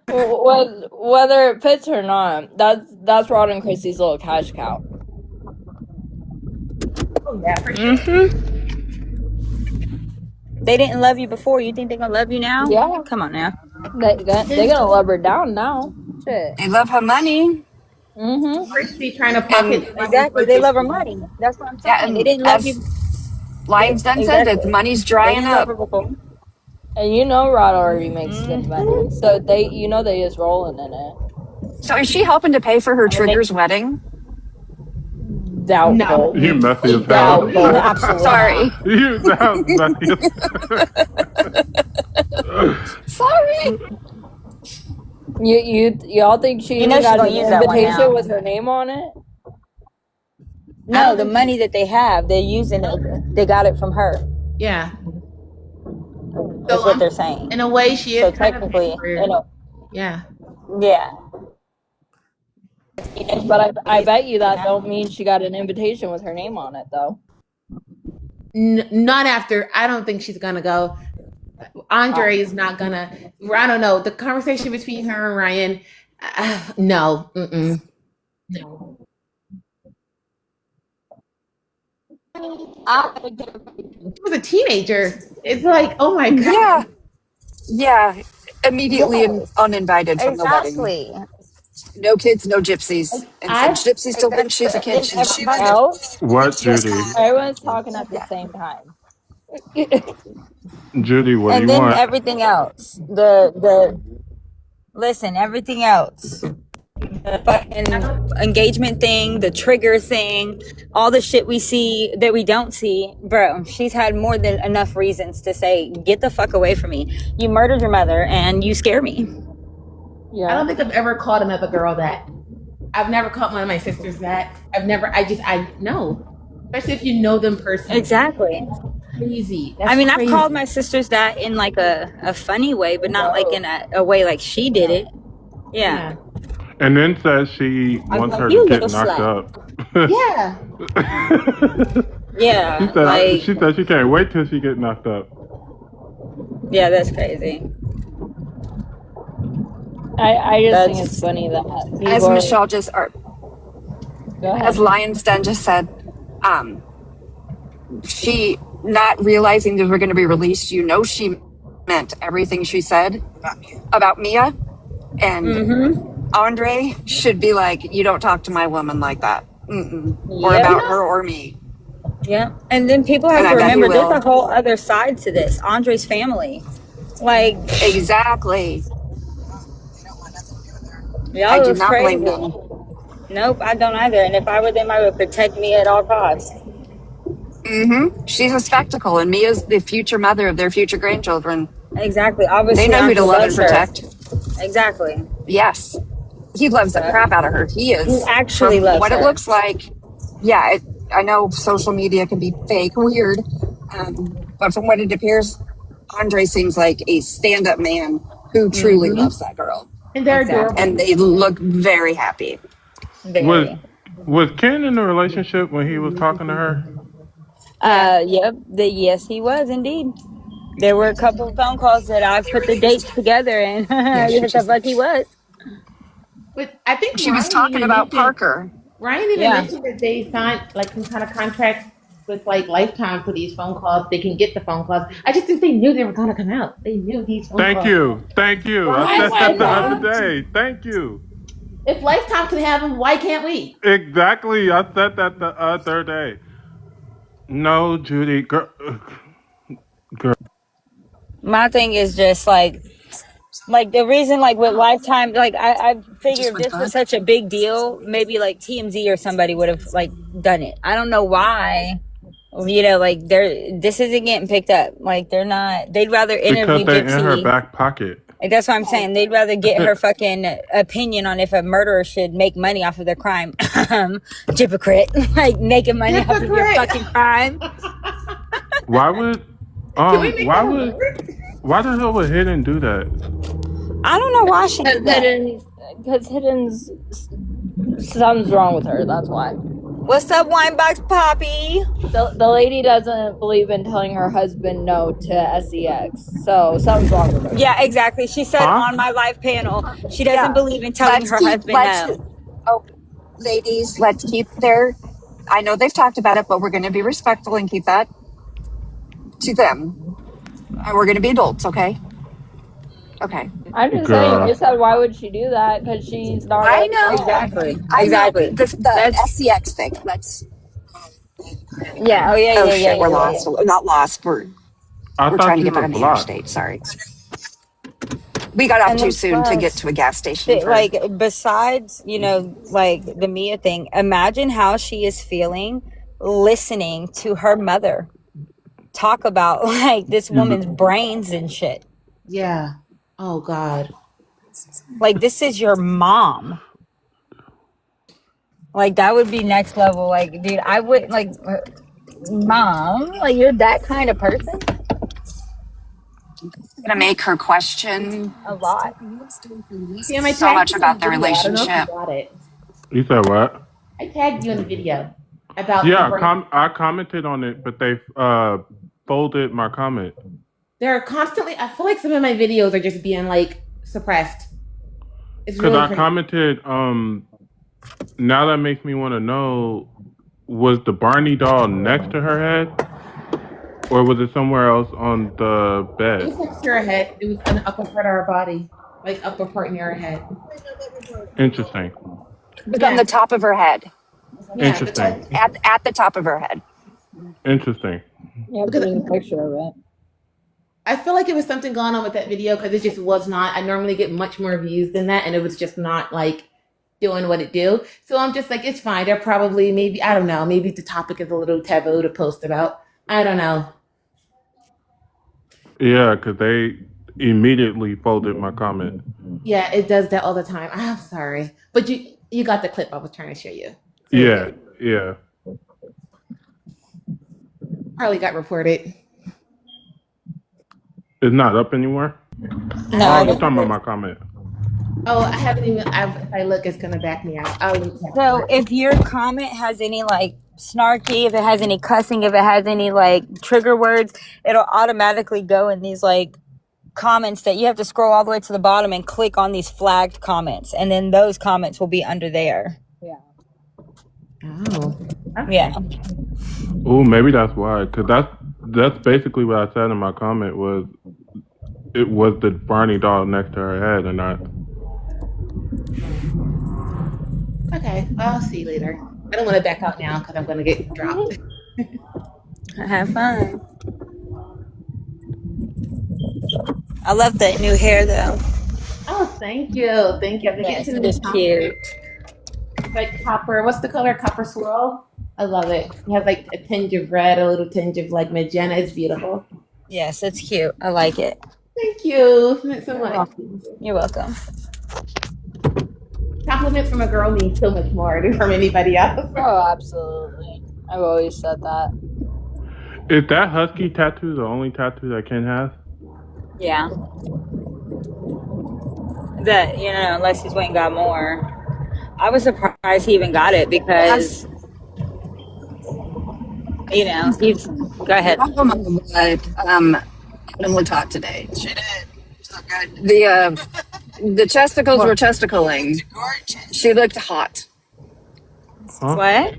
Whether it fits or not, that's Rod and Christy's little cash cow. Oh, yeah, for sure. they didn't love you before. You think they're gonna love you now? Yeah. Come on now. They're gonna love her down now. Shit. They love her money. Mm-hmm. Christy trying to And pocket money Exactly. for They this. love her money. That's what I'm yeah, saying. They and didn't love as you. Lions Den said, it's Exactly. money's They drying didn't love up. her before. And you know Rod already makes good money. Hmm. So they just rolling in it. So is she helping to pay for her I mean, they Trigger's wedding? No, Doubtful. You messy as hell. Doubtful. absolutely not. Sorry. That was messy as Sorry. Y'all think she You even know she's got gonna an use that one invitation now. with her name on it? I No, don't the think. money that they have, they're using it. They got it from her. Yeah. Is So what they're saying. in a way, she So is kind of paying technically, for you it. know, Yeah. yeah. But I bet you that don't mean she got an invitation with her name on it though. Not after. I don't think she's gonna go. Andre is not gonna. I don't know. The conversation between her and Ryan. No. Mm-mm. No. She was a teenager. It's like, oh my Yeah. god. Yeah. Immediately Yes, uninvited from the wedding. exactly. No kids, no gypsies. Like And since I. Gypsy still thinks she's a And kid, then she's Time everybody, out. What, Judy? Everyone's talking at the yeah. same time. Judy, what do and you then want? everything else. The listen, everything else. The fucking engagement thing, the trigger thing, all the shit we see that we don't see, bro. She's had more than enough reasons to say, "Get the fuck away from me! You murdered your mother, and you scare me." I don't Yeah. think I've ever called another girl that. I've never called one of my sisters that. I've never. I know. Especially if you know them personally. Exactly. Crazy. I That's mean, I've crazy. called my sisters that in like a funny way, but not like in a way like she did it. Yeah. Yeah. And then says she I was wants like, her you to get little knocked slut. up. Yeah. She Yeah, said like, she said she can't wait till she get knocked up. yeah, that's crazy. I just think it's That's funny that As people are. Michelle just, or Go as ahead. Lions Den just said, she not realizing these were going to be released, she meant everything she said about Mia. And Andre should be like, you don't talk to my woman like that. Mm-mm. Or yep, You about know. her or me. yep. And then people And have I to bet he remember there's a will. whole other side to this. Andre's family, like, Exactly. I y'all do was not blame crazy. them. Nope, I don't either. And if I were them, I would protect me at all costs. She's a spectacle, and Mia's the future mother of their future grandchildren. Exactly. They Obviously, know who to Andre love and loves her. protect. Exactly. Yes. He loves the So crap out of her. He he is, actually from loves what it her. looks like, yeah, I know social media can be fake, weird, but from what it appears, Andre seems like a stand up man who truly loves that girl. And they're Exactly. And adorable. they look very happy. Was Very. was Ken in the relationship when he was talking to her? Yeah. Yep. Yes, he was indeed. There were a couple of phone calls that I put the dates together, and Yeah, yes, the fuck he was. But I think she was Ryan talking even about mentioned Parker. Yeah. that they signed like some kind of contracts with like Lifetime for these phone calls. They can get the phone calls. I just think they knew they were gonna come out. They knew these phone Thank calls. you. Thank you. I Right? said Why that the other not? day. Thank you. If Lifetime can have them, why can't we? Exactly. I said that the other day. No, Judy, girl. My thing is just like the reason, like with Lifetime, like I figured this was such a big deal, maybe like TMZ or somebody would have like done it. I don't know why. Like this isn't getting picked up. Like they'd rather Because interview they in her Gypsy. back pocket. Like that's what I'm saying. They'd rather get her fucking opinion on if a murderer should make money off of their crime. Hypocrite. Like making money off of your fucking crime. Why would Can we make that a word? why the hell would Hidden do that? I don't know why she did that. Because Hidden's something's wrong with her. That's why. What's up, Winebox Poppy? The lady doesn't believe in telling her husband no to sex. So something's wrong with her. Yeah, exactly. She said Huh? on my live panel she doesn't believe in telling Let's her keep, husband let's, no. oh, ladies, let's keep their, I know they've talked about it, but we're going to be respectful and keep that to them. And we're going to be adults, okay? Okay. I'm just saying, Girl. you said why would she do that? Because she's not I ready to know. go. Exactly. I know. Exactly. The That's SCX thing. Let's. yeah. Oh yeah. Oh Yeah. Yeah. shit, Yeah. we're Yeah. lost. Not lost. I We're thought trying to you get back were on the blocked. interstate. Sorry. We got off And too then soon to get plus, to a gas station for. like besides like the Mia thing, imagine how she is feeling listening to her mother talk about like this woman's brains and shit. Yeah. Oh God. Like this is your mom. Like that would be next level. Like, dude, I would like, mom. Like you're that kind of person. Gonna make her question A lot. Sam, I so tagged much you in the about the video. I don't know if you relationship. got it. You said what? I tagged you in the video about the Yeah, brain. I commented on it, but they folded my comment. They're constantly. I feel like some of my videos are just being like suppressed. It's Because really I crazy. commented, now that makes me want to know, was the Barney doll next to her head? Or was it somewhere else on the It bed? was next to her head. It was on the upper part of her body, like upper part near her head. Interesting. It was on Yeah, the top of her head. yeah, Interesting. because At the top of her head. Interesting. Yeah, because there's a picture of it. I feel like it was something going on with that video because it just was not. I normally get much more views than that, and it was just not like doing what it do. So I'm just like, it's fine. They're probably maybe I don't know. Maybe the topic is a little taboo to post about. I don't know. Yeah, because they immediately folded my comment. Yeah, it does that all the time. I'm sorry, but you got the clip I was trying to show you. So you're Yeah, good. yeah. Probably got reported. It's not up anymore? No, Oh, I you're don't. talking about my comment. Oh, I haven't even. If I look, it's gonna back me out. I'll look So after. if your comment has any like snarky, if it has any cussing, if it has any like trigger words, it'll automatically go in these like comments that you have to scroll all the way to the bottom and click on these flagged comments, and then those comments will be under there. Yeah. Oh, okay. Yeah. Oh, maybe that's why. Because that's basically what I said in my comment was it was the Barney doll next to her head and not. Okay, I'll see you later. I don't want to back out now because I'm gonna get dropped. Have fun. I love that new hair though. Oh, thank you, thank you. I've been Yes, getting it to is the cute. It's like copper. What's the color? Copper swirl. I love it. It has like a tinge of red, a little tinge of like magenta. It's beautiful. Yes, it's cute. I like it. Thank you. Thanks so much. You're welcome. Compliments from a girl means so much more than from anybody else. Oh, absolutely. I've always said that. Is that husky tattoo the only tattoo that Ken has? Yeah. That, unless he's went and got more. I was surprised he even got it because, he's. Go ahead. Adam would talk today. She did. So good. The testicles were testicling. She looked hot. Huh? What?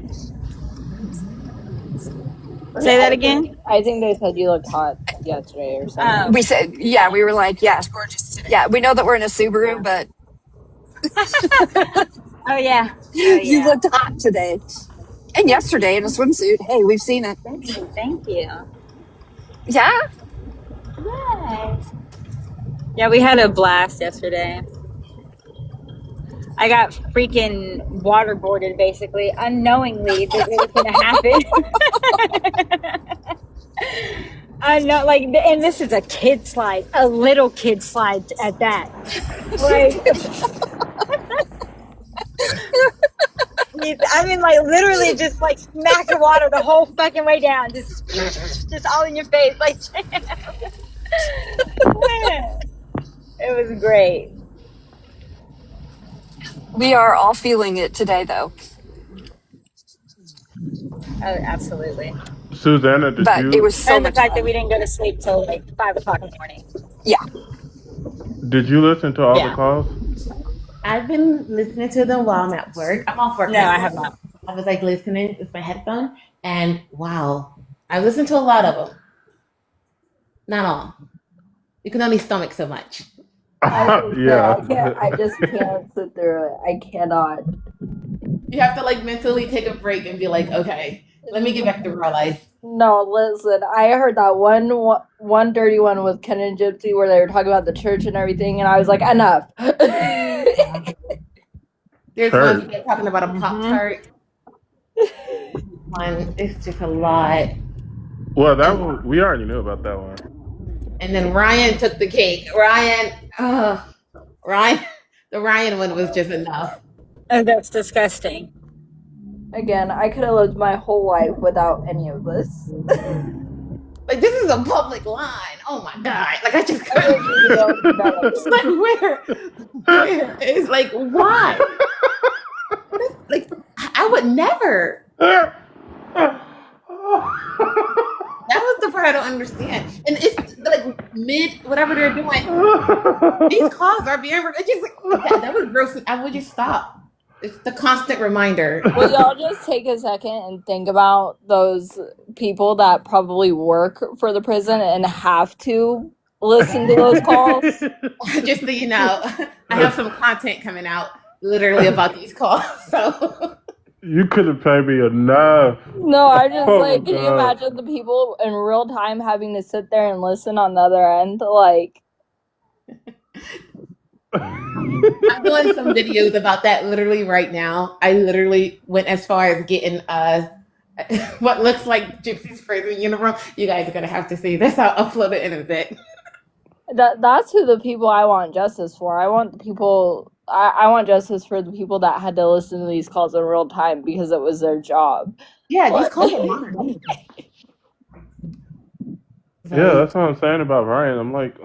Say that again? I think they said you looked hot yesterday or something. We said, yeah, we were like, yeah. Yeah, we know that we're in a Subaru, but Oh, yeah. you looked hot today. And yesterday in a swimsuit. Hey, we've seen it. Thank you. Yeah? Yes. Yeah, we had a blast yesterday. I got freaking waterboarded basically, unknowingly that it was going to happen. I know, like, and this is a kid slide, a little kid slide at that. Like, I mean, like, literally just like smack the water the whole fucking way down, just all in your face, like. It was great. We are all feeling it today, though. Oh, absolutely. Susanna, did But you it was so And the much fact that fun. we didn't go to sleep till like 5 o'clock in the morning. Yeah. listen to all the Yeah. calls? I've been listening to them while I'm at work. I'm off work. No, I have not. I was like listening with my headphone, and wow, I listened to a lot of them. Not all. You can only stomach so much. I just can't sit through it. I cannot. You have to like mentally take a break and be like, okay, let me get back to real life. No, listen. I heard that one dirty one with Ken and Gypsy where they were talking about the church and everything, and I was like, enough. There's Church. one talking about a Pop-Tart. One, it's just a lot. Well, that one, we already knew about that one. And then Ryan took the cake. Ryan, the Ryan one was just enough. Oh, that's disgusting. Again, I could have lived my whole life without any of this. Like, this is a public line. Oh my God. Like, I just couldn't. It's like, where? It's like, why? Like, I would never. That was the part I don't understand. And it's like mid whatever they're doing. These calls are being. It's just like that was gross. I would just stop. It's the constant reminder. Will y'all just take a second and think about those people that probably work for the prison and have to listen to those calls? Just so you know, I have some content coming out literally about these calls. So you couldn't pay me enough. No, I just can you imagine the people in real time having to sit there and listen on the other end? Like, I'm doing some videos about that literally right now. I literally went as far as getting what looks like Gypsy's prison uniform. You guys are gonna have to see this. I'll upload it in a bit. That's who the people I want justice for. I want the people. I want justice for the people that had to listen to these calls in real time because it was their job. Yeah, these calls are modern. Yeah, that's what I'm saying about Ryan. I'm like,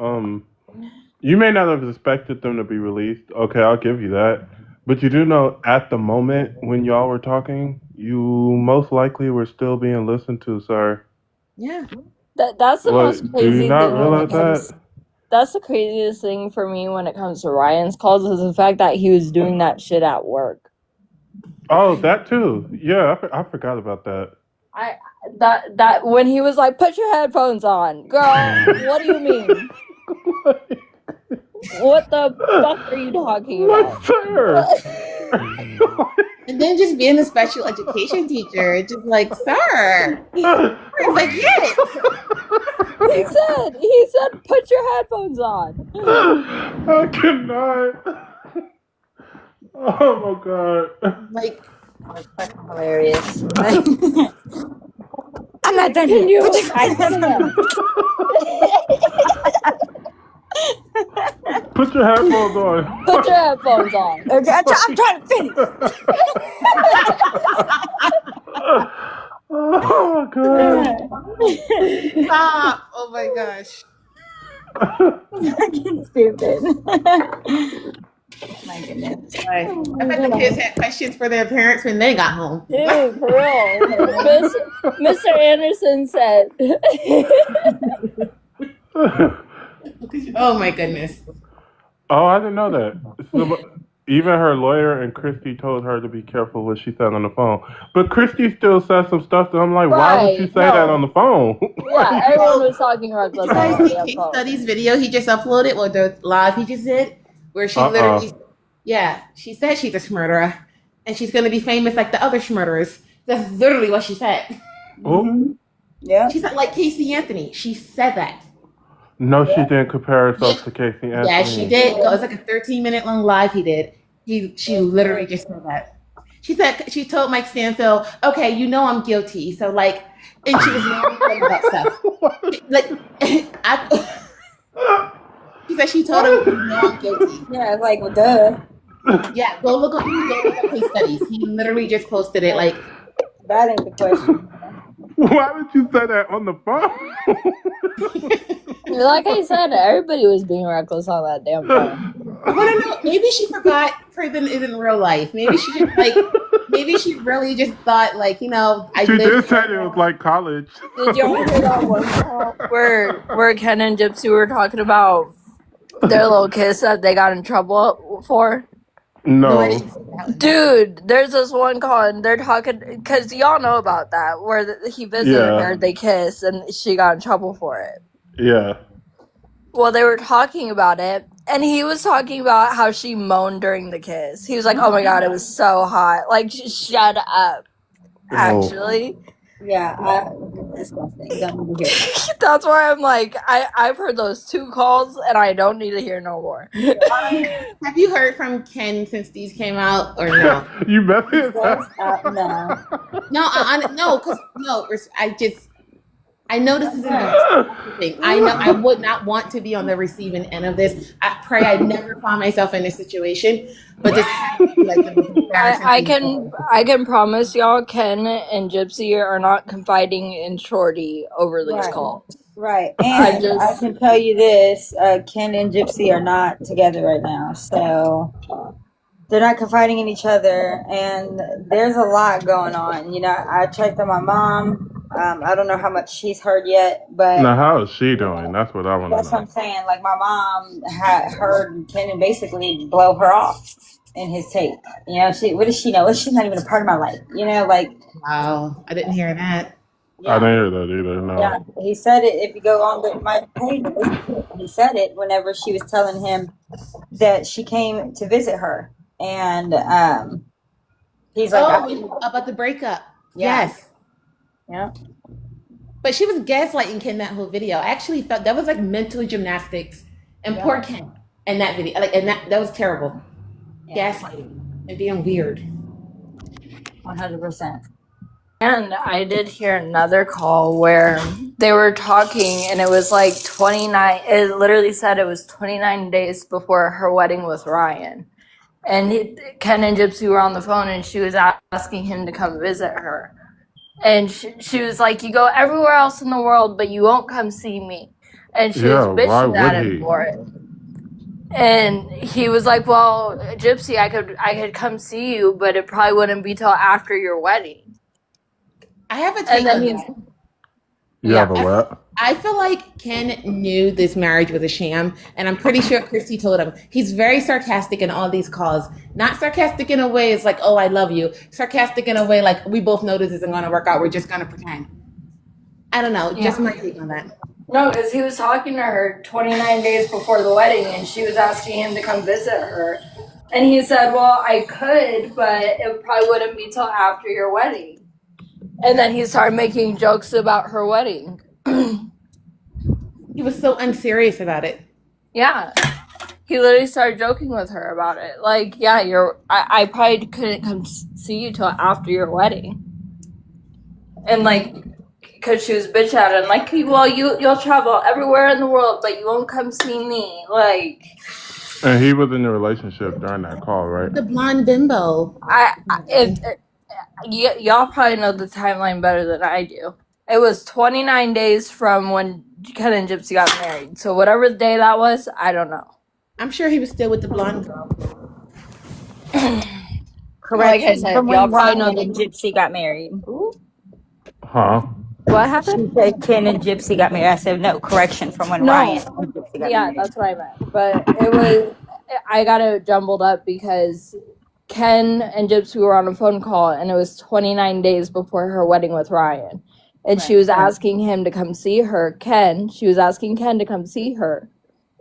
you may not have expected them to be released. Okay, I'll give you that. But you do know at the moment when y'all were talking, you most likely were still being listened to, sir. Yeah. That's the most crazy do you not thing. realize that? That's the craziest thing for me when it comes to Ryan's calls is the fact that he was doing that shit at work. Oh, that too. Yeah, I forgot about that. That when he was like, "Put your headphones on, girl." What do you mean? What the fuck are you talking about? Sir? And then just being a special education teacher, just like, sir. Like, yes. He said, put your headphones on. I cannot. Oh my God. Like, that's hilarious. I'm not done Can here. Put your headphones on. Put your headphones on. Okay, I'm trying to finish. Oh my God. stop. Oh my gosh. Fucking stupid. My goodness. I bet the kids had questions for their parents when they got home. Dude, for real. Mr. Anderson said. Oh my goodness. Oh, I didn't know that. So, even her lawyer and Christy told her to be careful what she said on the phone. But Christy still said some stuff that I'm like, why would you say that on the phone? Yeah, everyone was talking reckless. Did you guys see Case Study's video he just uploaded, or the live he just did? Where she literally, she said she's a schmurderer. And she's going to be famous like the other schmurderers. That's literally what she said. Oh? Yeah. She said, like Casey Anthony. She said that. No, she didn't compare herself to Casey Anthony. Yeah, she did. It was like a 13-minute long live he did. She literally just said that. She said, she told Mike Stanfield, okay, you know I'm guilty. So, like, and she was talking about stuff. She said she told him, you know I'm guilty. Yeah, like, well, duh. Yeah, go look at Case Studies. He literally just posted it. Like, that ain't the question. Why did you say that on the phone? Like I said, everybody was being reckless on that damn phone. I want to know. Maybe she forgot prison isn't real life. Maybe she just maybe she really just thought like, you know, She did say it was like college. Did y'all hear that one call where Ken and Gypsy were talking about their little kiss that they got in trouble for? No. Dude, there's this one call and they're talking, because y'all know about that, where he visited her, they kissed, and she got in trouble for it. Yeah. Well, they were talking about it, And he was talking about how she moaned during the kiss. He was like, "Oh my god, it was so hot." Like, shut up. Actually, Yeah, disgusting. Don't need to hear that. that's why I'm like, I've heard those 2 calls, and I don't need to hear no more. Have you heard from Ken since these came out or no? You message? No. No, I know this is a thing. I know I would not want to be on the receiving end of this. I pray I never find myself in this situation, but this like the most embarrassing I can promise y'all, Ken and Gypsy are not confiding in Shorty over these calls. Right. And I can tell you this, Ken and Gypsy are not together right now. So they're not confiding in each other, and there's a lot going on. You know, I checked on my mom. I don't know how much she's heard yet, but Now, how is she doing? That's what I want to that's what know. I'm saying. Like, my mom had heard Ken basically blow her off in his tape. You know, what does she know? She's not even a part of my life. You know, like, wow, I didn't hear that. I didn't hear that either. No. Yeah, he said it. If you go on my page, he said it whenever she was telling him that she came to visit her, and he's like, about the breakup. Yeah. Yes. Yeah. But she was gaslighting Ken that whole video. I actually felt that was like mental gymnastics, and poor Ken in that video. Like, and that was terrible. Yeah. Gaslighting and being weird. 100%. And I did hear another call where they were talking, and it was like 29. It literally said it was 29 days before her wedding with Ryan. And Ken and Gypsy were on the phone, and she was asking him to come visit her. And she was like, "You go everywhere else in the world, but you won't come see me." And she was bitching at him for it. And he was like, "Well, Gypsy, I could come see you, but it probably wouldn't be till after your wedding." I have a take on that. You have a what? I feel like Ken knew this marriage was a sham, and I'm pretty sure Christy told him. He's very sarcastic in all these calls. Not sarcastic in a way it's like, "Oh, I love you." Sarcastic in a way like, "We both know this isn't going to work out. We're just going to pretend." I don't know. Just my take on that. No, because he was talking to her 29 days before the wedding, and she was asking him to come visit her. And he said, "Well, I could, but it probably wouldn't be till after your wedding." And then he started making jokes about her wedding. He was so unserious about it. Yeah. He literally started joking with her about it. Like, yeah, I probably couldn't come see you till after your wedding. And like, because she was bitch at him, like, "Well, you'll travel everywhere in the world, but you won't come see me." Like, and he was in a relationship during that call, right? The blonde bimbo. Y'all probably know the timeline better than I do. It was 29 days from when Ken and Gypsy got married. So whatever the day that was, I don't know. I'm sure he was still with the blonde girl. Correct. Like I said, From y'all when probably know Ryan and Gypsy got married. Huh? What happened? She said Ken and Gypsy got married. I said, no, correction, from when Ryan and Gypsy got married. Yeah, that's what I meant. But it was, I got it jumbled up because Ken and Gypsy were on a phone call, and it was 29 days before her wedding with Ryan. And she was asking him to come see her. She was asking Ken to come see her.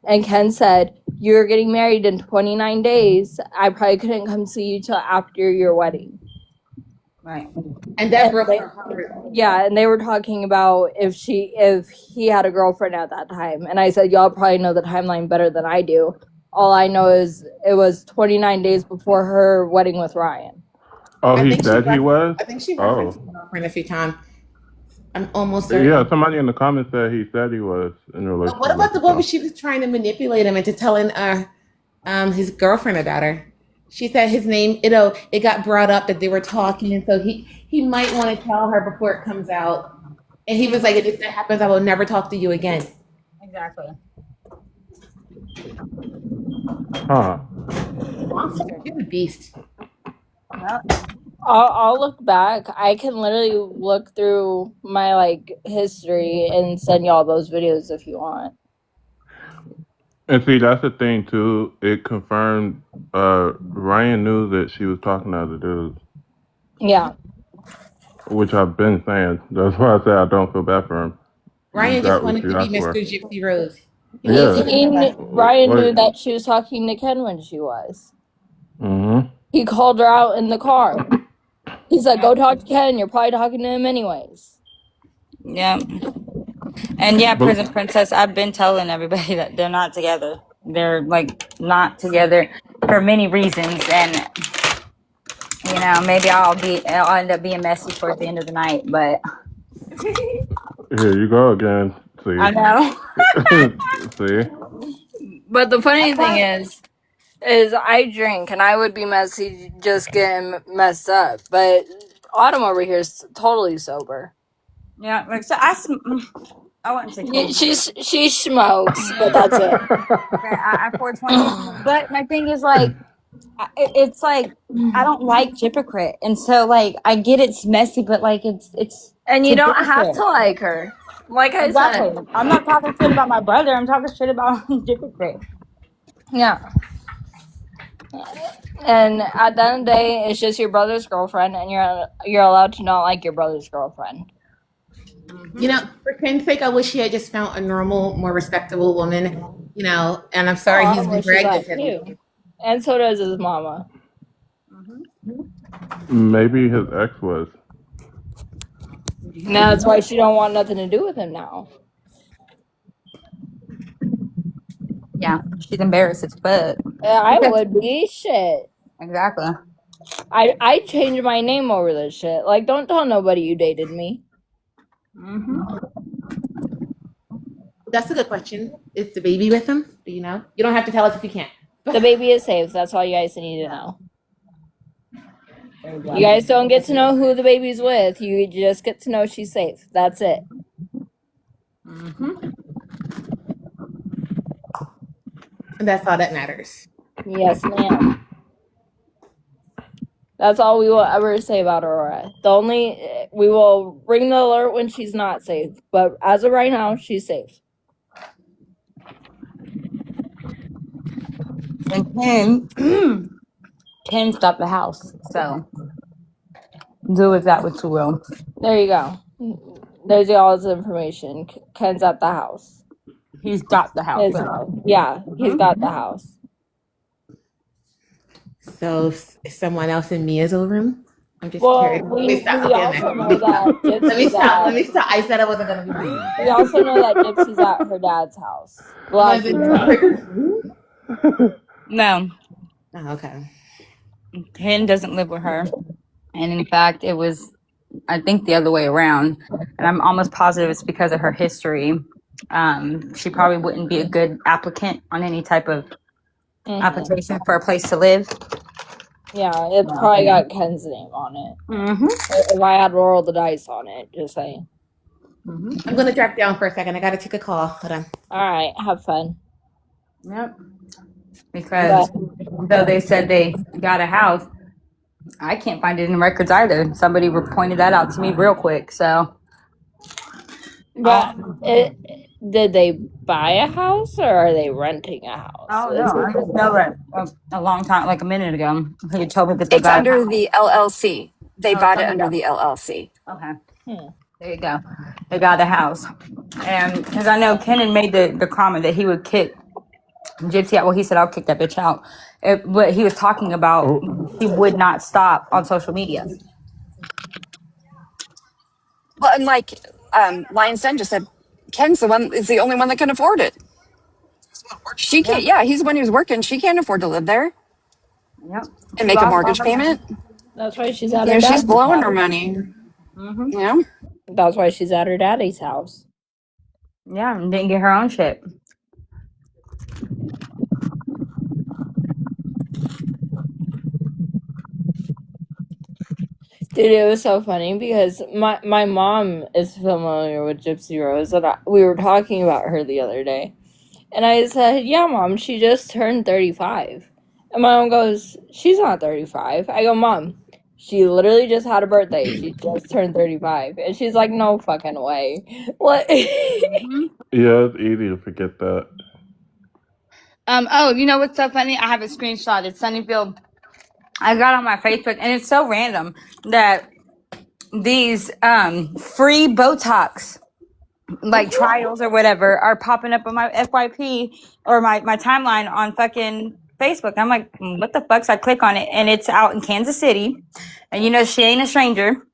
And Ken said, "You're getting married in 29 days. I probably couldn't come see you till after your wedding." Right. And that broke her heart. Yeah, and they were talking about if he had a girlfriend at that time. And I said, "Y'all probably know the timeline better than I do. All I know is it was 29 days before her wedding with Ryan." Oh, he said he was? I think she referenced his girlfriend a few times. I'm almost certain. Yeah, somebody in the comments said he said he was in a relationship. What about the one where she was trying to manipulate him into telling his girlfriend about her? She said his name, it got brought up that they were talking, and so he might want to tell her before it comes out. And he was like, "If that happens, I will never talk to you again." Exactly. Huh. Monster. He's a beast. Well, I'll look back. I can literally look through my history and send y'all those videos if you want. And see, that's the thing too. It confirmed Ryan knew that she was talking to other dudes. Yeah. Which I've been saying. That's why I said I don't feel bad for him. Ryan just wanted to be Mr. Gypsy Rose. Yeah. Ryan knew Like, that she was talking to Ken when she was. mm-hmm. He called her out in the car. He's like, "Go talk to Ken. You're probably talking to him anyways." Yeah. And yeah, But Prison Princess, I've been telling everybody that they're not together. They're like not together for many reasons, and maybe I'll end up being messy towards the end of the night, but here you go again. I See, know. see. But the funny thing is I drink and I would be messy just getting messed up. But Autumn over here is totally sober. Yeah, like so I wouldn't say totally. She smokes, but that's it. Okay, I 420, but my thing is like, it's like I don't like hypocrite, and so like I get it's messy, but like it's And you don't have hypocrite. to like her. Like I Exactly. said. I'm not talking shit about my brother. I'm talking shit about hypocrite. Yeah. And at the end of the day, it's just your brother's girlfriend, and you're allowed to not like your brother's girlfriend. For Ken's sake, I wish he had just found a normal, more respectable woman. And I'm sorry he's been dragged with him. Too. And so does his mama. Maybe his ex was. And that's why she don't want nothing to do with him now. Yeah, she's embarrassed as fuck. I would be shit. Exactly. I changed my name over this shit. Like, don't tell nobody you dated me. That's a good question. Is the baby with him? Do you know? You don't have to tell us if you can't. The baby is safe. That's all you guys need to know. You guys don't get to know who the baby's with. You just get to know she's safe. That's it. And that's all that matters. Yes, ma'am. That's all we will ever say about Aurora. We will ring the alert when she's not safe. But as of right now, she's safe. And Ken stopped the house, so do with that what you will. There you go. There's all this information. Ken's at the house. He's got the house. He's got the house. So if someone else in Mia's over him, I'm just Well, curious. we also know that Let me stop. Let me stop. I said I wasn't gonna be mean. We also know that Gypsy's at her dad's house. No. Oh, okay. Ken doesn't live with her. And in fact, it was, I think, the other way around. And I'm almost positive it's because of her history. She probably wouldn't be a good applicant on any type of application for a place to live. Yeah, it probably got Ken's name on it. If I had roll the dice on it, just saying. I'm gonna drop down for a second. I gotta take a call. Hold on. All right, have fun. Yep. Because though they said they got a house, I can't find it in the records either. Somebody pointed that out to me real quick. So, but did they buy a house or are they renting a house? Oh no, I just know that a long time, like a minute ago, he told me that they It's got under the LLC. They bought it under the LLC. Okay. There you go. They got a house. And because I know Kenan made the comment that he would kick Gypsy out. Well, he said, I'll kick that bitch out. But he was talking about he would not stop on social media. Well, and like Lion's Den just said, Ken's is the only one that can afford it. She can't. Yeah, he's the one who's working. She can't afford to live there. Yep. And make a mortgage payment. That's why she's at her daddy's she's blowing house. her money. Yeah. That's why she's at her daddy's house. Yeah, and didn't get her own shit. Dude, it was so funny because my mom is familiar with Gypsy Rose, and we were talking about her the other day. And I said, yeah, Mom, she just turned 35. And my mom goes, she's not 35. I go, Mom, she literally just had a birthday. She just turned 35. And she's like, no fucking way. What? Yeah, it's easy to forget that. Oh, you know what's so funny? I have a screenshot. It's Sunnyfield. I got on my Facebook, and it's so random that these free Botox like trials or whatever are popping up on my FYP or my timeline on fucking Facebook. I'm like, what the fuck? So I click on it and it's out in Kansas City. And you know, she ain't a stranger.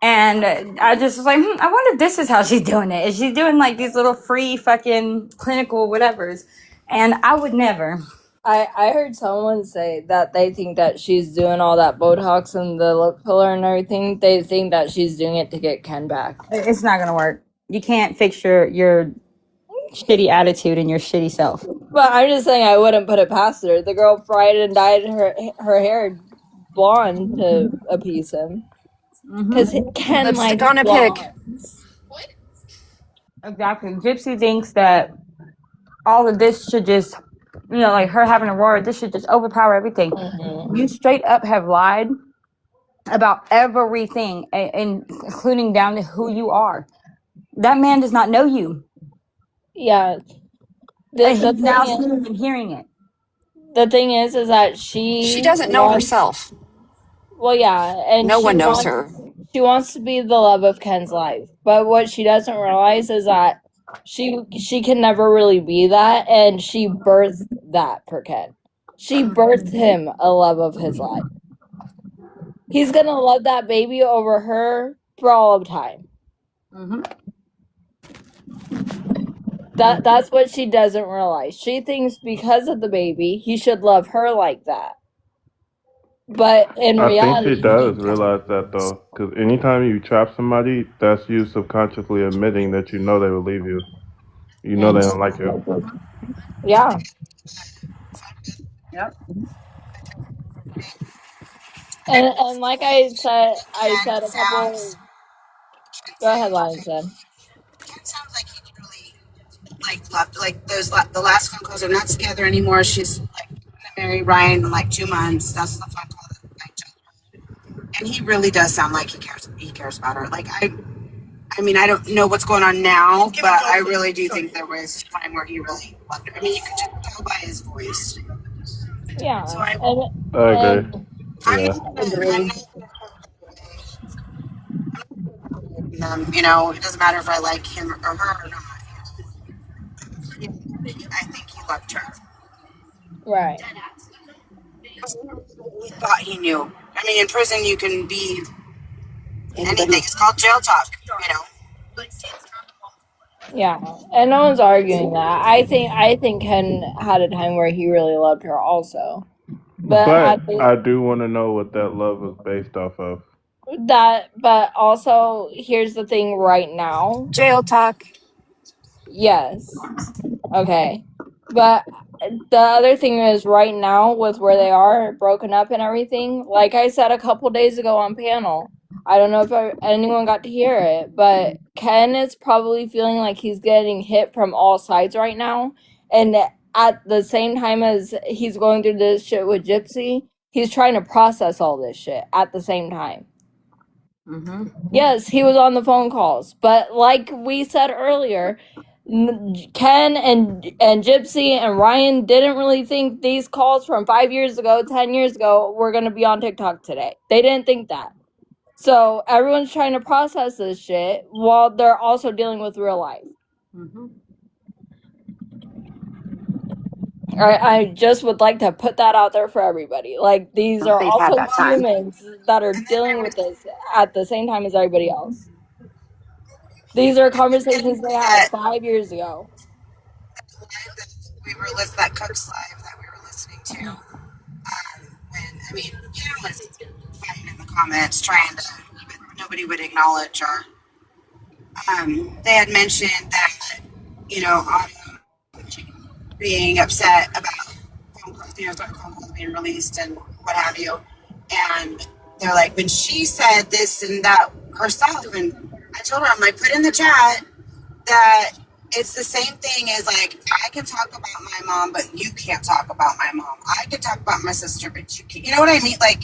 And I just was like, I wonder if this is how she's doing it. Is she doing like these little free fucking clinical whatevers? And I would never. I heard someone say that they think that she's doing all that Botox and the lip filler and everything. They think that she's doing it to get Ken back. It's not gonna work. You can't fix your shitty attitude and your shitty self. But I'm just saying I wouldn't put it past her. The girl fried and dyed her hair blonde to appease him. Because Ken Lipstick likes on a pig. blondes. Exactly. Gypsy thinks that all of this should just, you know, like her having a roar, this should just overpower everything. Mm-hmm. You straight up have lied about everything, including down to who you are. That man does not know you. Yeah. He's now seeing and hearing it. The thing is that She doesn't know herself. Well, yeah, and no one knows her. She wants to be the love of Ken's life, but what she doesn't realize is that she can never really be that, and she birthed that for Ken. She birthed him a love of his life. He's gonna love that baby over her for all of time. Mm-hmm. That's what she doesn't realize. She thinks because of the baby, he should love her like that. But in reality, I think she does realize that though, because anytime you trap somebody, that's you subconsciously admitting that you know they will leave you. You know they don't like you. Yeah. Yep. And like I said a couple. Go ahead, Lionsden. Ken sounds like he really left the last phone calls are not together anymore. She's like gonna marry Ryan in like 2 months. That's the phone call that I just heard. And he really does sound like he cares about her. Like I mean I don't know what's going on now, but I really do think there was a time where he really loved her. I mean you could just tell by his voice. Yeah. So I agree. Agreed. You know, it doesn't matter if I like him or her or not. I think he loved her. Right. He thought he knew. I mean, in prison you can be anything. It's called jail talk, you know. Yeah. And no one's arguing that. I think Ken had a time where he really loved her also. But I do want to know what that love was based off of. But also here's the thing right now. Jail talk. Yes. Okay. But the other thing is right now with where they are broken up and everything, like I said a couple days ago on panel, I don't know if anyone got to hear it, but Ken is probably feeling like he's getting hit from all sides right now. And at the same time as he's going through this shit with Gypsy, he's trying to process all this shit at the same time. Mm-hmm. Yes, he was on the phone calls. But like we said earlier, Ken and Gypsy and Ryan didn't really think these calls from 5 years ago, 10 years ago were going to be on TikTok today. They didn't think that. So everyone's trying to process this shit while they're also dealing with real life. Mm-hmm. I just would like to put that out there for everybody. Like, these are They've had also that time. humans that are dealing with this at the same time as everybody else. These are conversations they had 5 years ago. That Cook's live that we were listening to. When I mean, Ken was fighting in the comments, trying to, but nobody would acknowledge her. They had mentioned that, you know, Autumn being upset about phone calls being released and what have you. And they're like, when she said this and that herself, and I told her, I'm like, put in the chat that it's the same thing as like, I can talk about my mom, but you can't talk about my mom. I can talk about my sister, but you can't. You know what I mean? Like,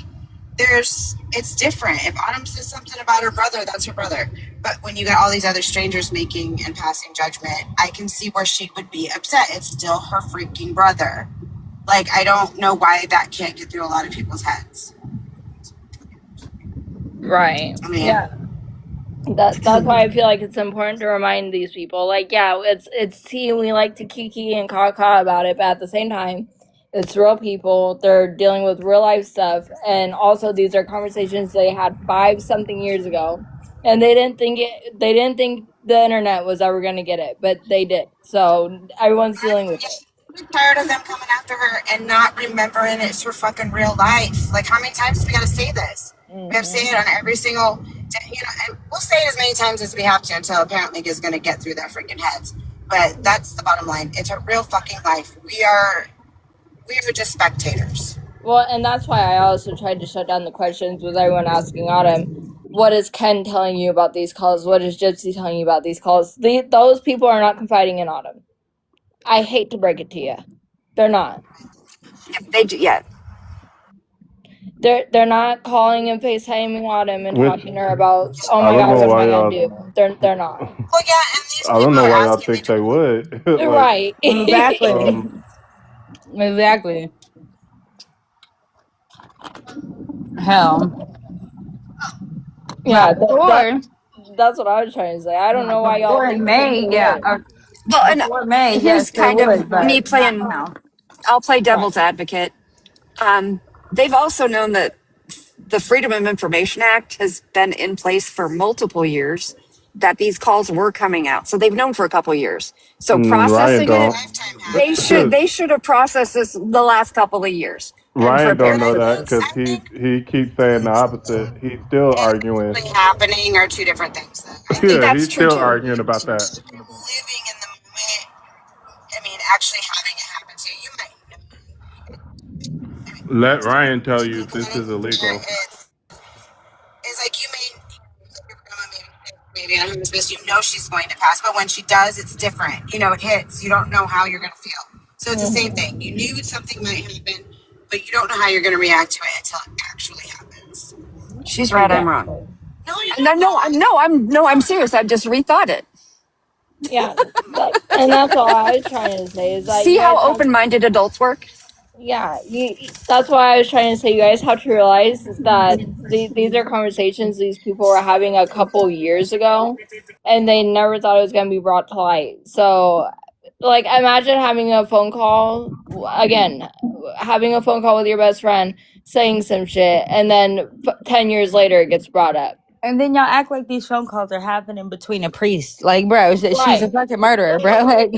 it's different. If Autumn says something about her brother, that's her brother. But when you got all these other strangers making and passing judgment, I can see where she would be upset. It's still her freaking brother. Like, I don't know why that can't get through a lot of people's heads. Right. I mean, yeah. That's why I feel like it's important to remind these people, like, yeah, it's tea, and we like to kiki and caca about it, but at the same time, it's real people. They're dealing with real life stuff, and also these are conversations they had 5-something years ago, and they didn't think the internet was ever going to get it, but they did. So everyone's dealing with it. I'm tired of them coming after her and not remembering it's her fucking real life. Like, how many times do we got to say this? We have to say it on every single, and we'll say it as many times as we have to until apparently it's going to get through their freaking heads. But that's the bottom line. It's a real fucking life. We are just spectators. Well, and that's why I also tried to shut down the questions with everyone asking Autumn, what is Ken telling you about these calls? What is Gypsy telling you about these calls? Those people are not confiding in Autumn. I hate to break it to you. They're not. They do, yeah. They're not calling and FaceTiming Autumn and Which talking to her about, oh I my don't god, know what am why I gonna y'all. do? They're not. Well, yeah, and these I don't people know are why y'all asking me think to. they would. Like, Right. Exactly. um, Exactly. Hell. Yeah, But before, that's what I was trying to say. I don't know why y'all before think May, they yeah. would. Well, and Before May, yes, here's they kind of would, me but not playing. now. I'll play Right. devil's advocate. They've also known that the Freedom of Information Act has been in place for multiple years. That these calls were coming out, so they've known for a couple years. So Ryan processing it, don't. Lifetime they hack. should have processed this the last couple of years and Ryan don't prepared know for that this. because I think he keeps saying the opposite. He's still arguing. actually happening are two different things. Though. I think Yeah, That's he's true still too. arguing about that. living in the moment, I mean, actually having it happen to you, you might Let Ryan tell you know. this is illegal. It's like you may your grandma maybe on hospice, you know she's going to pass, but when she does, it's different. You know, it hits. You don't know how you're going to feel. So it's the same thing. You knew something might happen, but you don't know how you're going to react to it until it actually happens. She's right. I'm wrong. Exactly. No, you're No, not wrong. I'm serious. I've just rethought it. Yeah, and that's all I was trying to say is that See you guys how have, open-minded adults work. yeah, that's why I was trying to say you guys have to realize that these are conversations these people were having a couple years ago, and they never thought it was going to be brought to light. So, like, imagine having a phone call again, having a phone call with your best friend, saying some shit, and then 10 years later it gets brought up. And then y'all act like these phone calls are happening between a priest. Like, bro, she's a Right. fucking murderer, bro. Like,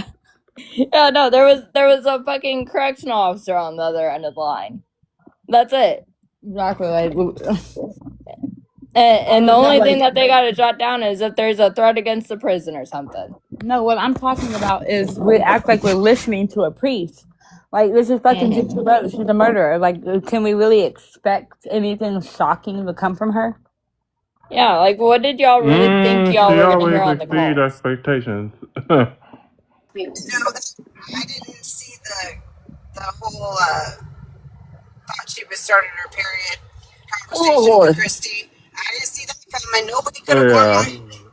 Yeah, no, there was a fucking correctional officer on the other end of the line. That's it. exactly. Like, And the only thing that they got to jot down is if there's a threat against the prison or something. no, what I'm talking about is we act like we're listening to a priest. Like, this is fucking Gypsy Rose. She's a murderer. Like, can we really expect anything shocking to come from her? Yeah, like what did y'all really think y'all She were gonna hear always on the exceed calls? expectations. No, I didn't see the whole thought she was starting her period Oh conversation with Lord. Christy. I didn't see that coming. Nobody could have won Yeah,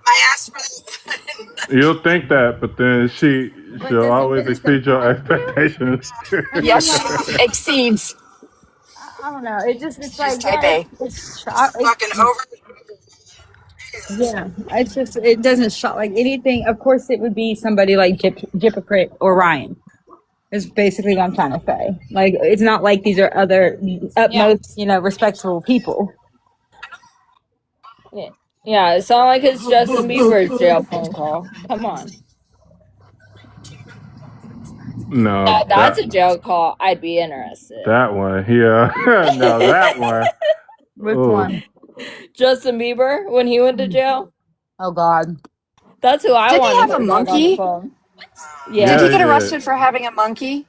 my ass for that. you'll think that, but then But she'll does it always really exceed your surprise you? expectations. I mean, Yes, like, exceeds. I don't know. It's She's like, type yeah, A. it's shock. Just fucking over. Yeah, it's just it doesn't shock like anything. Of course, it would be somebody like Hypocrite or Ryan. Is basically what I'm trying to say. Like, it's not like these are other Yeah, utmost, respectable people. yeah, yeah. It's not like it's Justin Bieber's jail phone call. Come on, No, that's a jail call. I'd be interested. that one, yeah. Now that one, Which oh, one? Justin Bieber when he went to jail. Oh God. That's who I Did he want to have a hear talk on the monkey? phone. Did yeah, he Yeah, he get did. arrested for having a monkey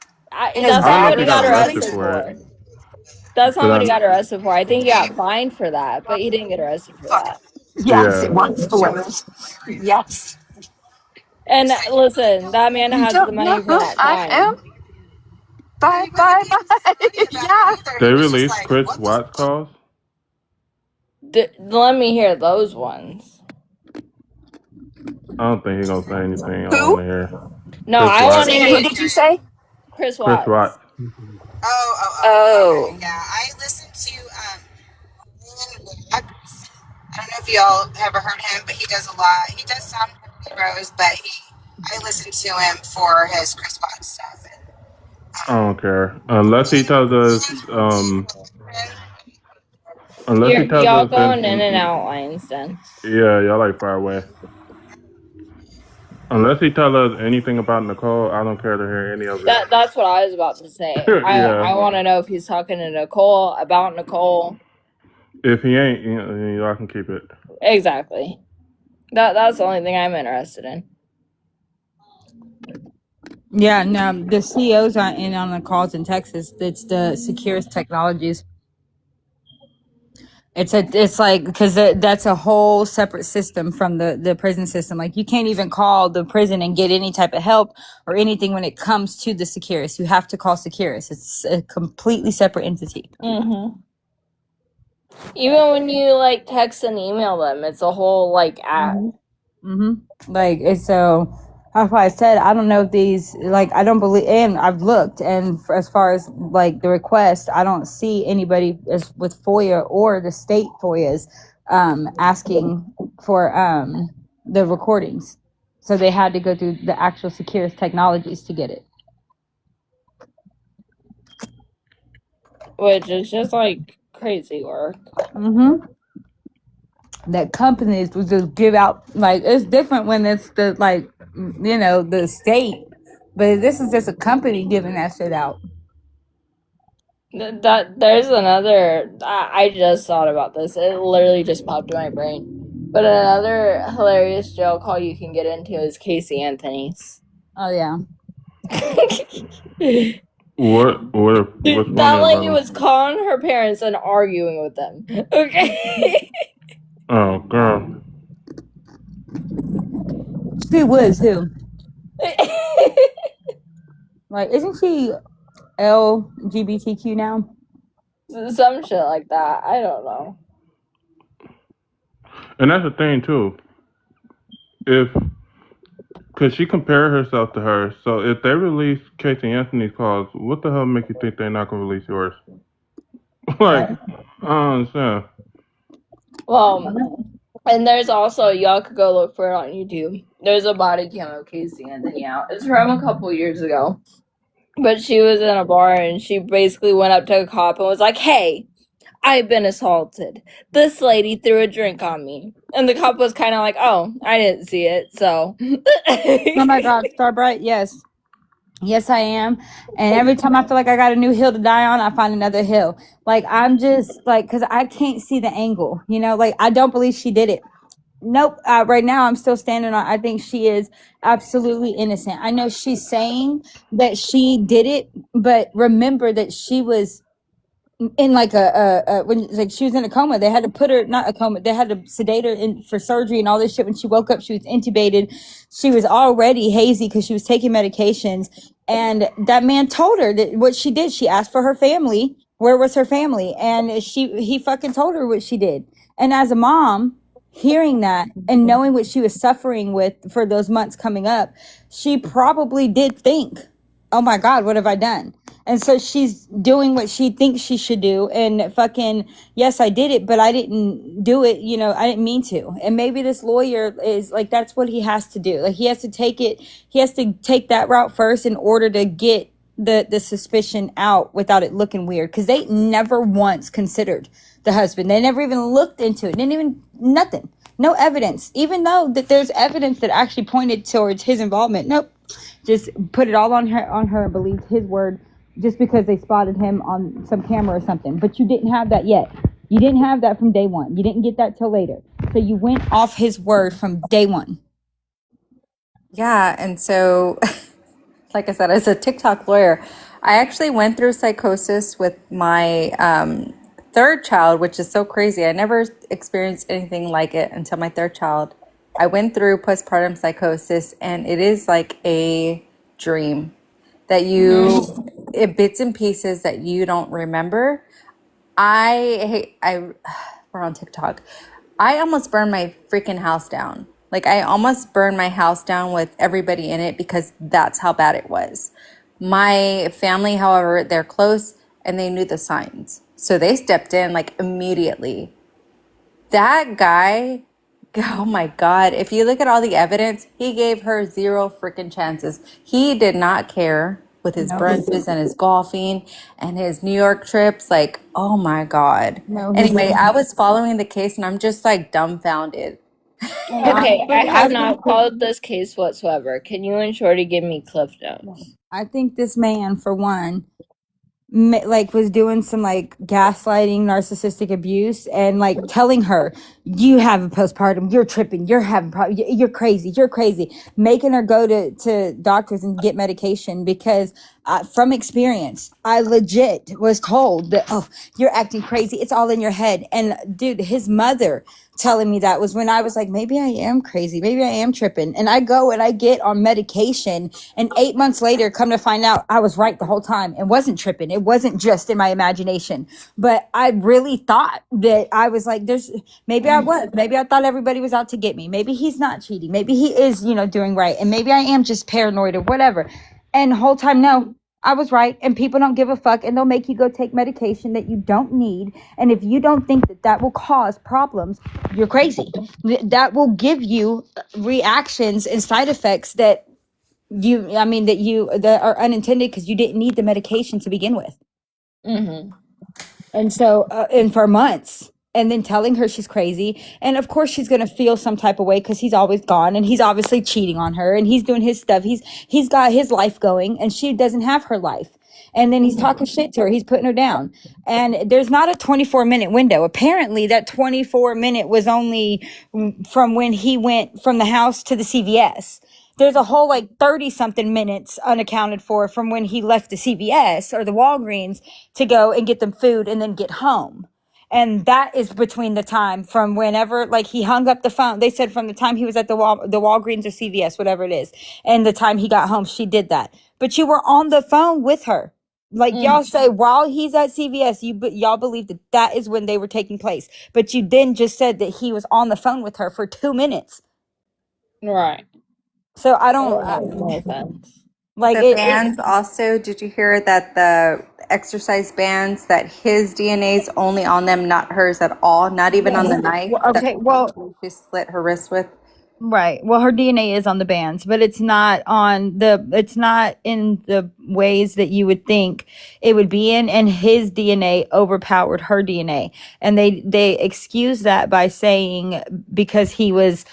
in his that's I don't not know what if he he bag got got or something? arrested arrested for it, for. That's not but what he got arrested for. I think he got fined for that, but he didn't get arrested for Fucking that. Yes, it yeah, was hilarious. Yes. And listen, that man You has the don't know money for who that I am? fine. Bye, bye, bye. Yeah. they He was just released like, Chris what the Watts fuck? calls. Let me hear those ones. I don't think he's gonna say anything on Who? here. No, Chris I want Watts. to Who hear did you say? Chris Chris Watts. Watts. Oh, okay. Oh. Yeah, I listened to I don't know if if y'all ever heard him, but he does a lot. He does some Rose, but I listen to him for his Chris Watts stuff. And, I don't care unless he tells us. Unless he tells Y'all us that. going in and out, Lionsden. Yeah, y'all like far away. Unless he tells us anything about Nicole, I don't care to hear any of it. That's what I was about to say. Yeah. I want to know if he's talking to Nicole about Nicole. If he ain't, y'all can keep it. Exactly. That's the only thing I'm interested in. Yeah, no, the CEOs aren't in on the calls in Texas. It's the Securus Technologies. It's like, because that's a whole separate system from the prison system. Like, you can't even call the prison and get any type of help or anything when it comes to the Securus. You have to call Securus. It's a completely separate entity. Mm-hmm. Even when you like text and email them, it's a whole like app. Like, it's so. That's why I said I don't know if these, like, I don't believe, and I've looked, and as far as like the request, I don't see anybody as with FOIA or the state FOIAs asking for the recordings. So they had to go through the actual Securus Technologies to get it. Which is just like crazy work. That companies would just give out, like, it's different when it's the, like, the state, but this is just a company giving that shit out. That there's another. I just thought about this. It literally just popped in my brain. But another hilarious jail call you can get into is Casey Anthony's. Oh yeah. What's That lady was calling her parents and arguing with them. Okay. Oh, girl. She was too. Like, isn't she LGBTQ now? Some shit like that. I don't know. And that's the thing too. Because she compared herself to her, so if they release Casey Anthony's calls, what the hell make you think they're not gonna release yours? Like, I don't understand. Well, and there's also, y'all could go look for it on YouTube. There's a body cam of Casey Anthony out. It's from a couple years ago. But she was in a bar and she basically went up to a cop and was like, "Hey, I've been assaulted. This lady threw a drink on me." And the cop was kind of like, "Oh, I didn't see it, so." Oh my God, Starbright, yes. Yes, I am. And every time I feel like I got a new hill to die on, I find another hill. Like, I'm just, like, because I can't see the angle, like, I don't believe she did it. Nope. Right now, I'm still standing on. I think she is absolutely innocent. I know she's saying that she did it, but remember that she was in like when, like, she was in a coma. They had to put her, not a coma, they had to sedate her in for surgery and all this shit. When she woke up, she was intubated. She was already hazy because she was taking medications. And that man told her that what she did, she asked for her family. Where was her family? And he fucking told her what she did. And as a mom, hearing that and knowing what she was suffering with for those months coming up, she probably did think, oh my God, what have I done? And so she's doing what she thinks she should do. And fucking, yes, I did it, but I didn't do it. I didn't mean to. And maybe this lawyer is like, that's what he has to do. Like, he has to take that route first in order to get the suspicion out without it looking weird. Because they never once considered the husband. They never even looked into it. Didn't even, nothing. No evidence. Even though that there's evidence that actually pointed towards his involvement. Nope. Just put it all on her, believed his word just because they spotted him on some camera or something. But you didn't have that yet. You didn't have that from day one. You didn't get that till later. So you went off his word from day one. Yeah, and so, like I said, as a TikTok lawyer, I actually went through psychosis with my third child, which is so crazy. I never experienced anything like it until my third child. I went through postpartum psychosis, and it is like a dream that bits and pieces that you don't remember. We're on TikTok. I almost burned my freaking house down. Like, I almost burned my house down with everybody in it because that's how bad it was. My family, however, they're close and they knew the signs. So they stepped in like immediately. That guy, oh my God, if you look at all the evidence, he gave her zero freaking chances. He did not care with his No, brunches and his golfing and his New York trips. Like, oh my God. no, he Anyway, didn't. I was following the case and I'm just like dumbfounded. And Okay, I honestly, have not followed this case whatsoever. Can you and Shorty give me cliff notes? I think this man, for one, like was doing some like gaslighting, narcissistic abuse, and like telling her, "You have a postpartum. You're tripping. You're having you're crazy. You're crazy." Making her go to doctors and get medication because, from experience, I legit was told that, "Oh, you're acting crazy. It's all in your head." And dude, his mother telling me that was when I was like, maybe I am crazy, maybe I am tripping, and I go and I get on medication, and 8 months later come to find out I was right the whole time and wasn't tripping. It wasn't just in my imagination, but I really thought that I was like, there's maybe I was, maybe I thought everybody was out to get me, maybe he's not cheating, maybe he is, doing right, and maybe I am just paranoid or whatever. And the whole time, no, I was right, and people don't give a fuck, and they'll make you go take medication that you don't need. And if you don't think that that will cause problems, you're crazy. That will give you reactions and side effects that that are unintended because you didn't need the medication to begin with. Mm-hmm. And so, and for months, and then telling her she's crazy. And of course, she's going to feel some type of way because he's always gone and he's obviously cheating on her and he's doing his stuff. He's got his life going and she doesn't have her life. And then he's talking shit to her. He's putting her down. And there's not a 24-minute window. Apparently, that 24-minute was only from when he went from the house to the CVS. There's a whole like 30 something minutes unaccounted for from when he left the CVS or the Walgreens to go and get them food and then get home. And that is between the time from whenever like he hung up the phone. They said from the time he was at the Walgreens or CVS, whatever it is, and the time he got home, she did that. But you were on the phone with her. Like y'all say, while he's at CVS, y'all believe that that is when they were taking place. But you then just said that he was on the phone with her for 2 minutes. Right. So I That don't makes no sense. like The it. bands also, did you hear that the exercise bands, that his DNA is only on them, not hers at all, not even on the knife that Okay, well, she slit her wrist with? right. Well, her DNA is on the bands, but it's not in the ways that you would think it would be in, and his DNA overpowered her DNA. And they excuse that by saying because he was,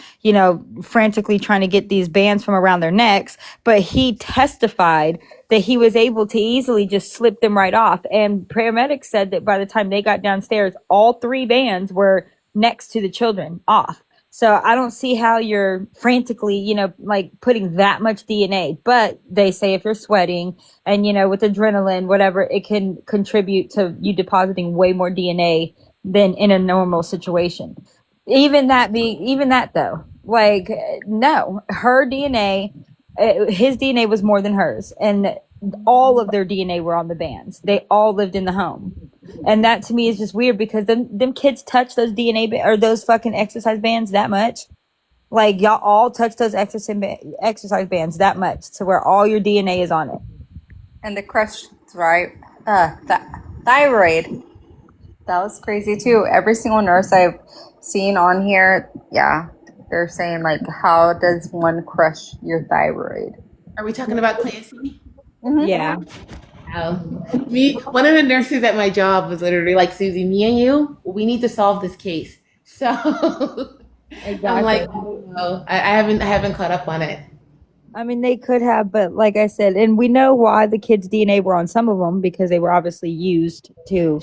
frantically trying to get these bands from around their necks, but he testified that he was able to easily just slip them right off. And paramedics said that by the time they got downstairs, all three bands were next to the children off. So I don't see how you're frantically, like putting that much DNA. But they say if you're sweating and, with adrenaline, whatever, it can contribute to you depositing way more DNA than in a normal situation. Even that though, like, no, her DNA, his DNA was more than hers. And all of their DNA were on the bands. They all lived in the home. And that to me is just weird because them kids touch those or those fucking exercise bands that much. Like y'all all touch those exercise bands that much to where all your DNA is on it. And the crush, right? Thyroid. That was crazy too. Every single nurse I've seen on here, yeah, they're saying like, how does one crush your thyroid? Are we talking about Clancy? Yeah. One of the nurses at my job was literally like, Susie, me and you, we need to solve this case. So I'm like, I don't know. I haven't caught up on it. I mean, they could have, but like I said, and we know why the kids' DNA were on some of them because they were obviously used to,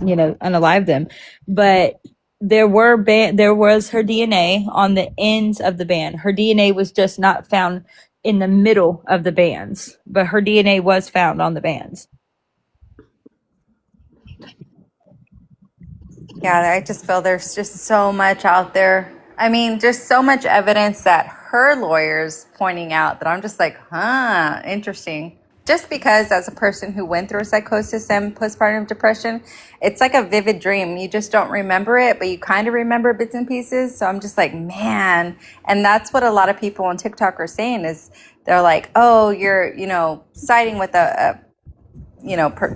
unalive them. But there was her DNA on the ends of the band. Her DNA was just not found in the middle of the bands, but her DNA was found on the bands. Yeah, I just feel there's just so much out there. I mean, just so much evidence that her lawyer's pointing out that I'm just like, interesting. Just because as a person who went through psychosis and postpartum depression, it's like a vivid dream. You just don't remember it, but you kind of remember bits and pieces. So I'm just like, man. And that's what a lot of people on TikTok are saying is they're like, oh, you're, siding with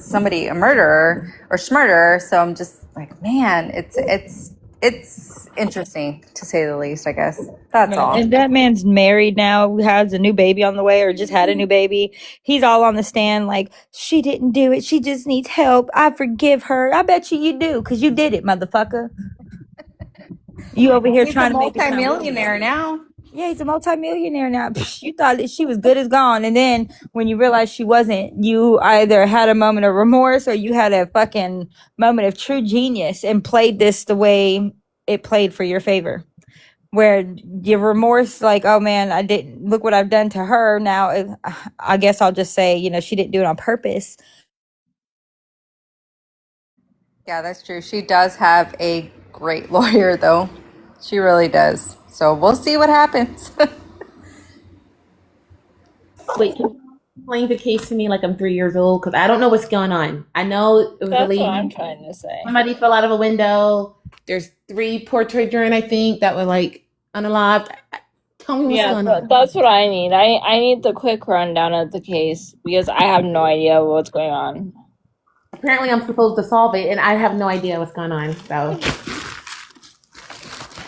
somebody, a murderer or schmurderer. So I'm just like, man, it's it's interesting to say the least, I guess. That's all. And that man's married now, has a new baby on the way, or just had a new baby. He's all on the stand like, she didn't do it. She just needs help. I forgive her. I bet you do, because you did it, motherfucker. You over here He's a trying to make it sound real. multimillionaire now. Yeah, he's a multimillionaire now. You thought that she was good as gone, and then when you realized she wasn't, you either had a moment of remorse or you had a fucking moment of true genius and played this the way it played for your favor. Where your remorse, like, oh man, I didn't look what I've done to her. Now, I guess I'll just say, she didn't do it on purpose. Yeah, that's true. She does have a great lawyer, though. She really does. So we'll see what happens. Wait, can you explain the case to me like I'm 3 years old? Because I don't know what's going on. I know it was a That's lady. what I'm trying to say. Somebody fell out of a window. There's 3 poor children, I think, that were like unalived. Tell me what's going on. That's what I need. I need the quick rundown of the case because I have no idea what's going on. Apparently, I'm supposed to solve it, and I have no idea what's going on.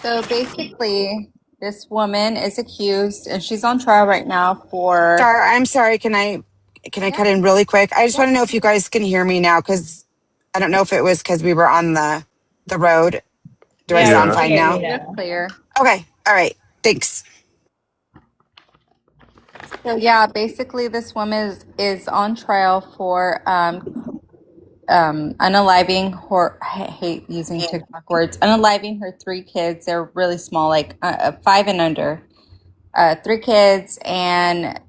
So basically, this woman is accused, and she's on trial right now for. Star, I'm sorry. Can I cut in really quick? I just want to know if you guys can hear me now, because I don't know if it was because we were on the road. Do I sound fine now? You're clear. Okay. All right. Thanks. So yeah, basically, this woman is on trial for unaliving her. I hate using TikTok words. Unaliving her 3 kids. They're really small, like 5 and under. 3 kids, and I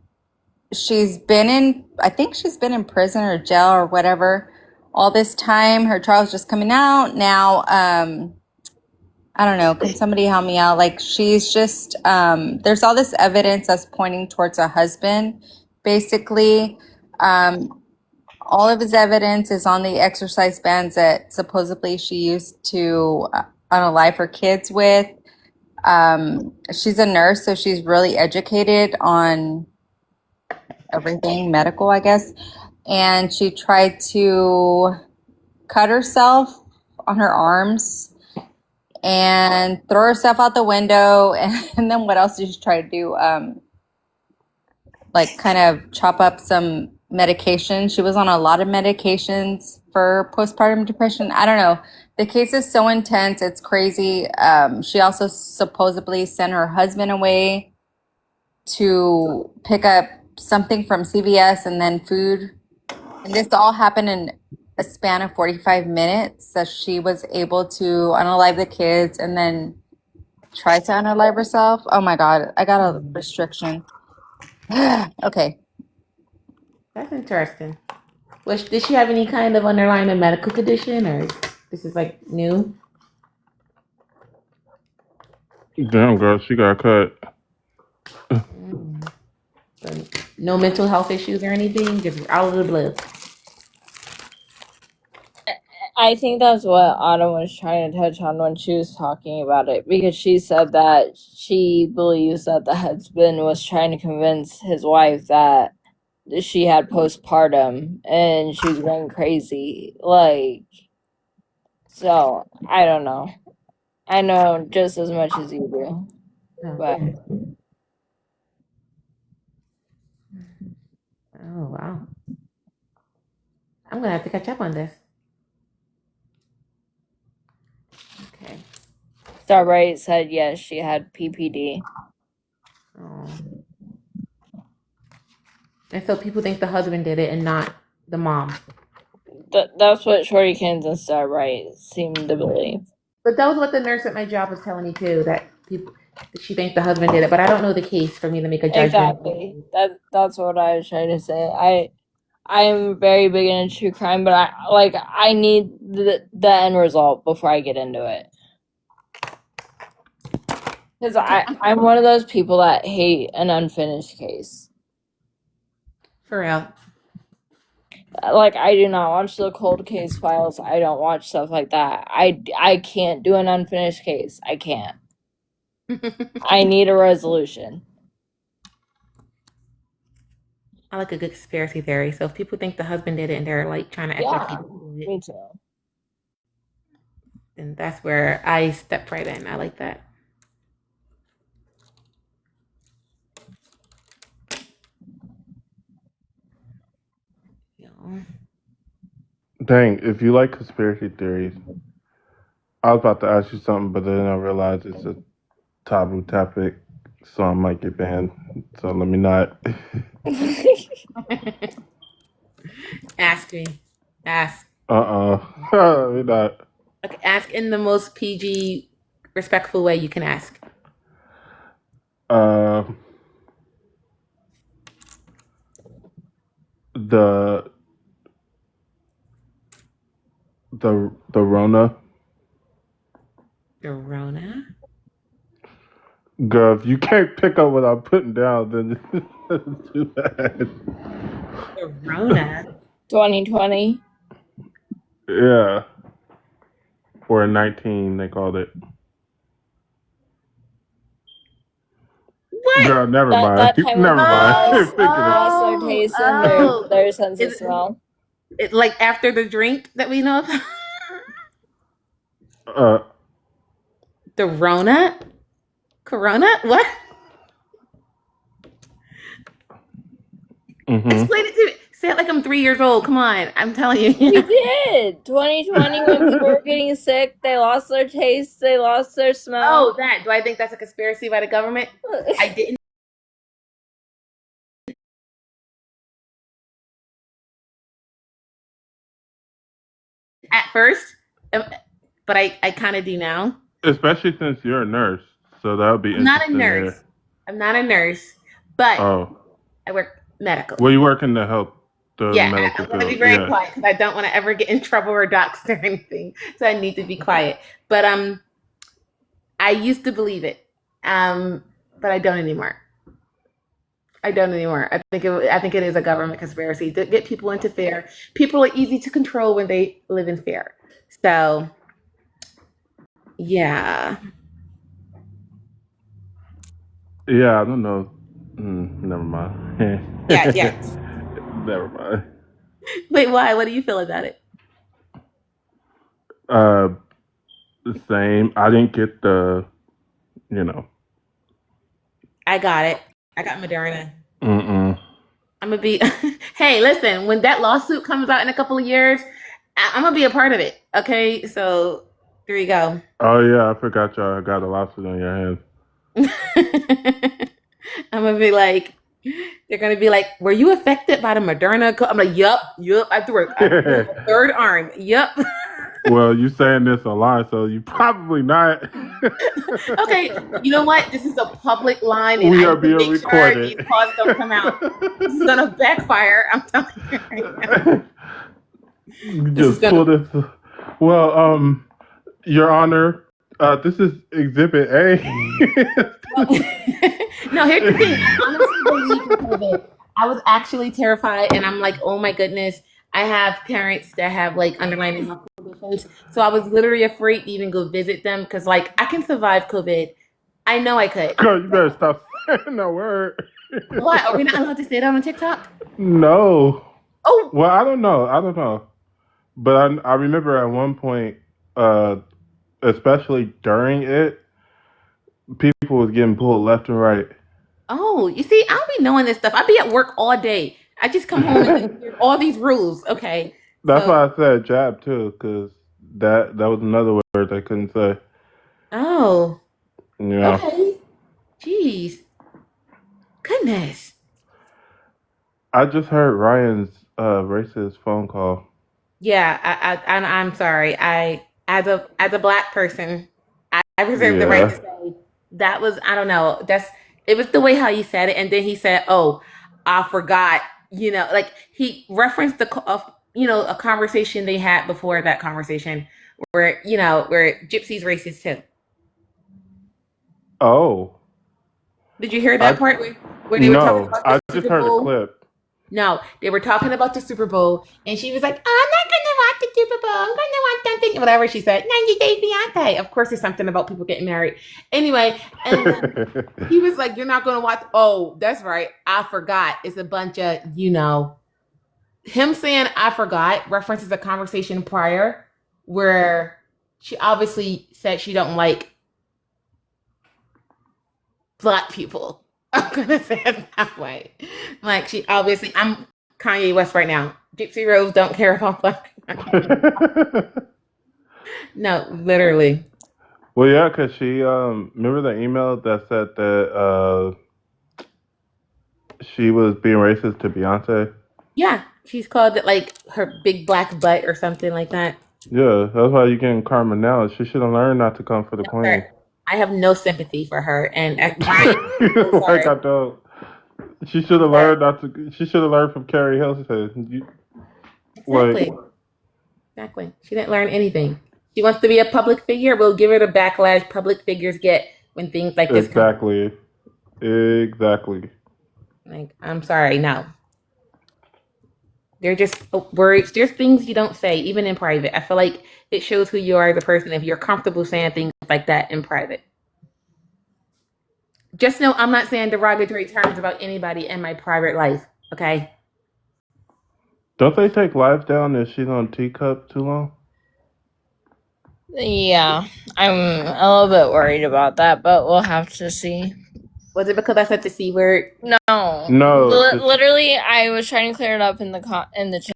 think she's been in prison or jail or whatever all this time. Her trial's just coming out now. I don't know. Can somebody help me out? Like, she's just, there's all this evidence that's pointing towards a husband, basically. All of his evidence is on the exercise bands that supposedly she used to unalive her kids with. She's a nurse, so she's really educated on everything medical, I guess. And she tried to cut herself on her arms and throw herself out the window. And then what else did she try to do? Like kind of chop up some medication. She was on a lot of medications for postpartum depression. I don't know. The case is so intense. It's crazy. She also supposedly sent her husband away to pick up something from CVS and then food. And this all happened in a span of 45 minutes. So she was able to unalive the kids and then try to unalive herself. Oh my God, I got a restriction. Okay. That's interesting. Did she have any kind of underlying medical condition, or this is like new? Damn, girl, she got cut. So no mental health issues or anything, just out of the blue. I think that's what Autumn was trying to touch on when she was talking about it, because she said that she believes that the husband was trying to convince his wife that she had postpartum and she was going crazy. Like, so I don't know. I know just as much as you do, but Oh wow, I'm gonna have to catch up on this. Okay. Starbright said yes, she had PPD. Oh. And so people think the husband did it and not the mom. That's what Shorty Kins and Starbright seem to believe. But that was what the nurse at my job was telling me too, that she thinks the husband did it. But I don't know the case for me to make a judgment. Exactly. That's what I was trying to say. I'm very big into true crime, but I need the end result before I get into it. Because I'm one of those people that hate an unfinished case. For real. Like, I do not watch the cold case files. I don't watch stuff like that. I can't do an unfinished case. I can't. I need a resolution. I like a good conspiracy theory. So if people think the husband did it and they're like trying to act like he did it, Me too. And that's where I step right in. I like that. Dang, if you like conspiracy theories, I was about to ask you something, but then I realized it's a taboo topic, so I might get banned. So let me not. Ask me. Ask. Let me not. Okay, ask in the most PG, respectful way you can ask. Uh, the the Rona. The Rona? Girl, if you can't pick up what I'm putting down, then it's too bad. The Rona? 2020. Yeah. Or 19, they called it. What? Girl, never That mind. time when Never people mind. lost Thinking their taste and their sense of Is small. it like after the drink that we know of? it. The Rona? Corona? What? Explain it to me. Say it like I'm 3 years old. Come on. I'm telling you. We did. 2020, when people were getting sick, they lost their taste, they lost their smell. Oh, that. Do I think that's a conspiracy by the government? I didn't. At first, but I kind of do now. Especially since you're a nurse, so that would be I'm not a interesting to nurse. hear. I'm not a nurse, but Oh, I work medical. well, you work in the health, the Yeah, medical I'm going to be field. very Yeah. quiet because I don't want to ever get in trouble or doxxed or anything. So I need to be quiet. But I used to believe it, but I don't anymore. I don't anymore. I think it is a government conspiracy to get people into fear. People are easy to control when they live in fear. So yeah. Yeah, I don't know. Never mind. Yeah. Never mind. Wait, why? What do you feel about it? The same. I didn't get the, you know. I got it. I got Moderna. Mm-mm. I'm gonna be. Hey, listen. When that lawsuit comes out in a couple of years, I'm gonna be a part of it. Okay, so there you go. Oh, yeah, I forgot y'all got a lawsuit on your hands. I'm gonna be like, they're gonna be like, "Were you affected by the Moderna?" I'm like, "Yup. I threw a third arm. Yup." Well, you saying this online, so you probably not. Okay, you know what? This is a public line, and We I are need to being make sure recorded. these calls don't come out. This is gonna backfire. I'm telling you right now. Just pull this. Well, Your Honor, this is Exhibit A. No, here's the thing. I honestly believe in COVID. I was actually terrified, and I'm like, oh my goodness. I have parents that have like underlying health conditions, so I was literally afraid to even go visit them because, like, I can survive COVID. I know I could. Girl, you better stop saying that word. What? Are we not allowed to say that on TikTok? No. Oh, Well, I don't know. But I remember at one point, especially during it, people was getting pulled left and right. oh, you see, I'll be knowing this stuff. I'll be at work all day. I just come home and hear all these rules. Okay. That's So, why I said jab too, because that was another word they couldn't say. oh, Yeah. okay. Jeez. Goodness. I just heard Ryan's racist phone call. Yeah, I'm sorry. As a black person, I reserve the right to say that was, I don't know. It was the way how he said it, and then he said, "Oh, I forgot." Like he referenced a conversation they had before that conversation where Gypsy's racist too. Oh. Did you hear that part where they were talking No, about I the just Super heard a Bowl? clip. No, they were talking about the Super Bowl, and she was like, "I'm not gonna watch the Super Bowl. I'm gonna watch something, whatever." She said, "90 Day Fiance." Of course, there's something about people getting married. Anyway, and then he was like, "You're not gonna watch." Oh, that's right. I forgot. It's a bunch of him saying "I forgot" references a conversation prior where she obviously said she don't like Black people. I'm gonna say it that way. Like she obviously, I'm Kanye West right now. Gypsy Rose don't care about Black people. No, literally. Well, yeah, because she remember the email that said that she was being racist to Beyonce. Yeah, she's called it like her big black butt or something like that. Yeah, that's why you're getting karma now. She should have learned not to come for the No, queen. sir. I have no sympathy for her, and Kanye, I'm Like sorry. I don't. She should have learned not to. She should have learned from Carrie Hilson. Exactly. Exactly. She didn't learn anything. She wants to be a public figure. We'll give her the backlash public figures get when things like this come. Exactly. Like, I'm sorry, no. They're just words. There's things you don't say, even in private. I feel like it shows who you are as a person if you're comfortable saying things like that in private. Just know I'm not saying derogatory terms about anybody in my private life, okay? Don't they take lives down if she's on teacup too long? Yeah, I'm a little bit worried about that, but we'll have to see. Was it because I said the C word? No. No. Literally, I was trying to clear it up in the chat.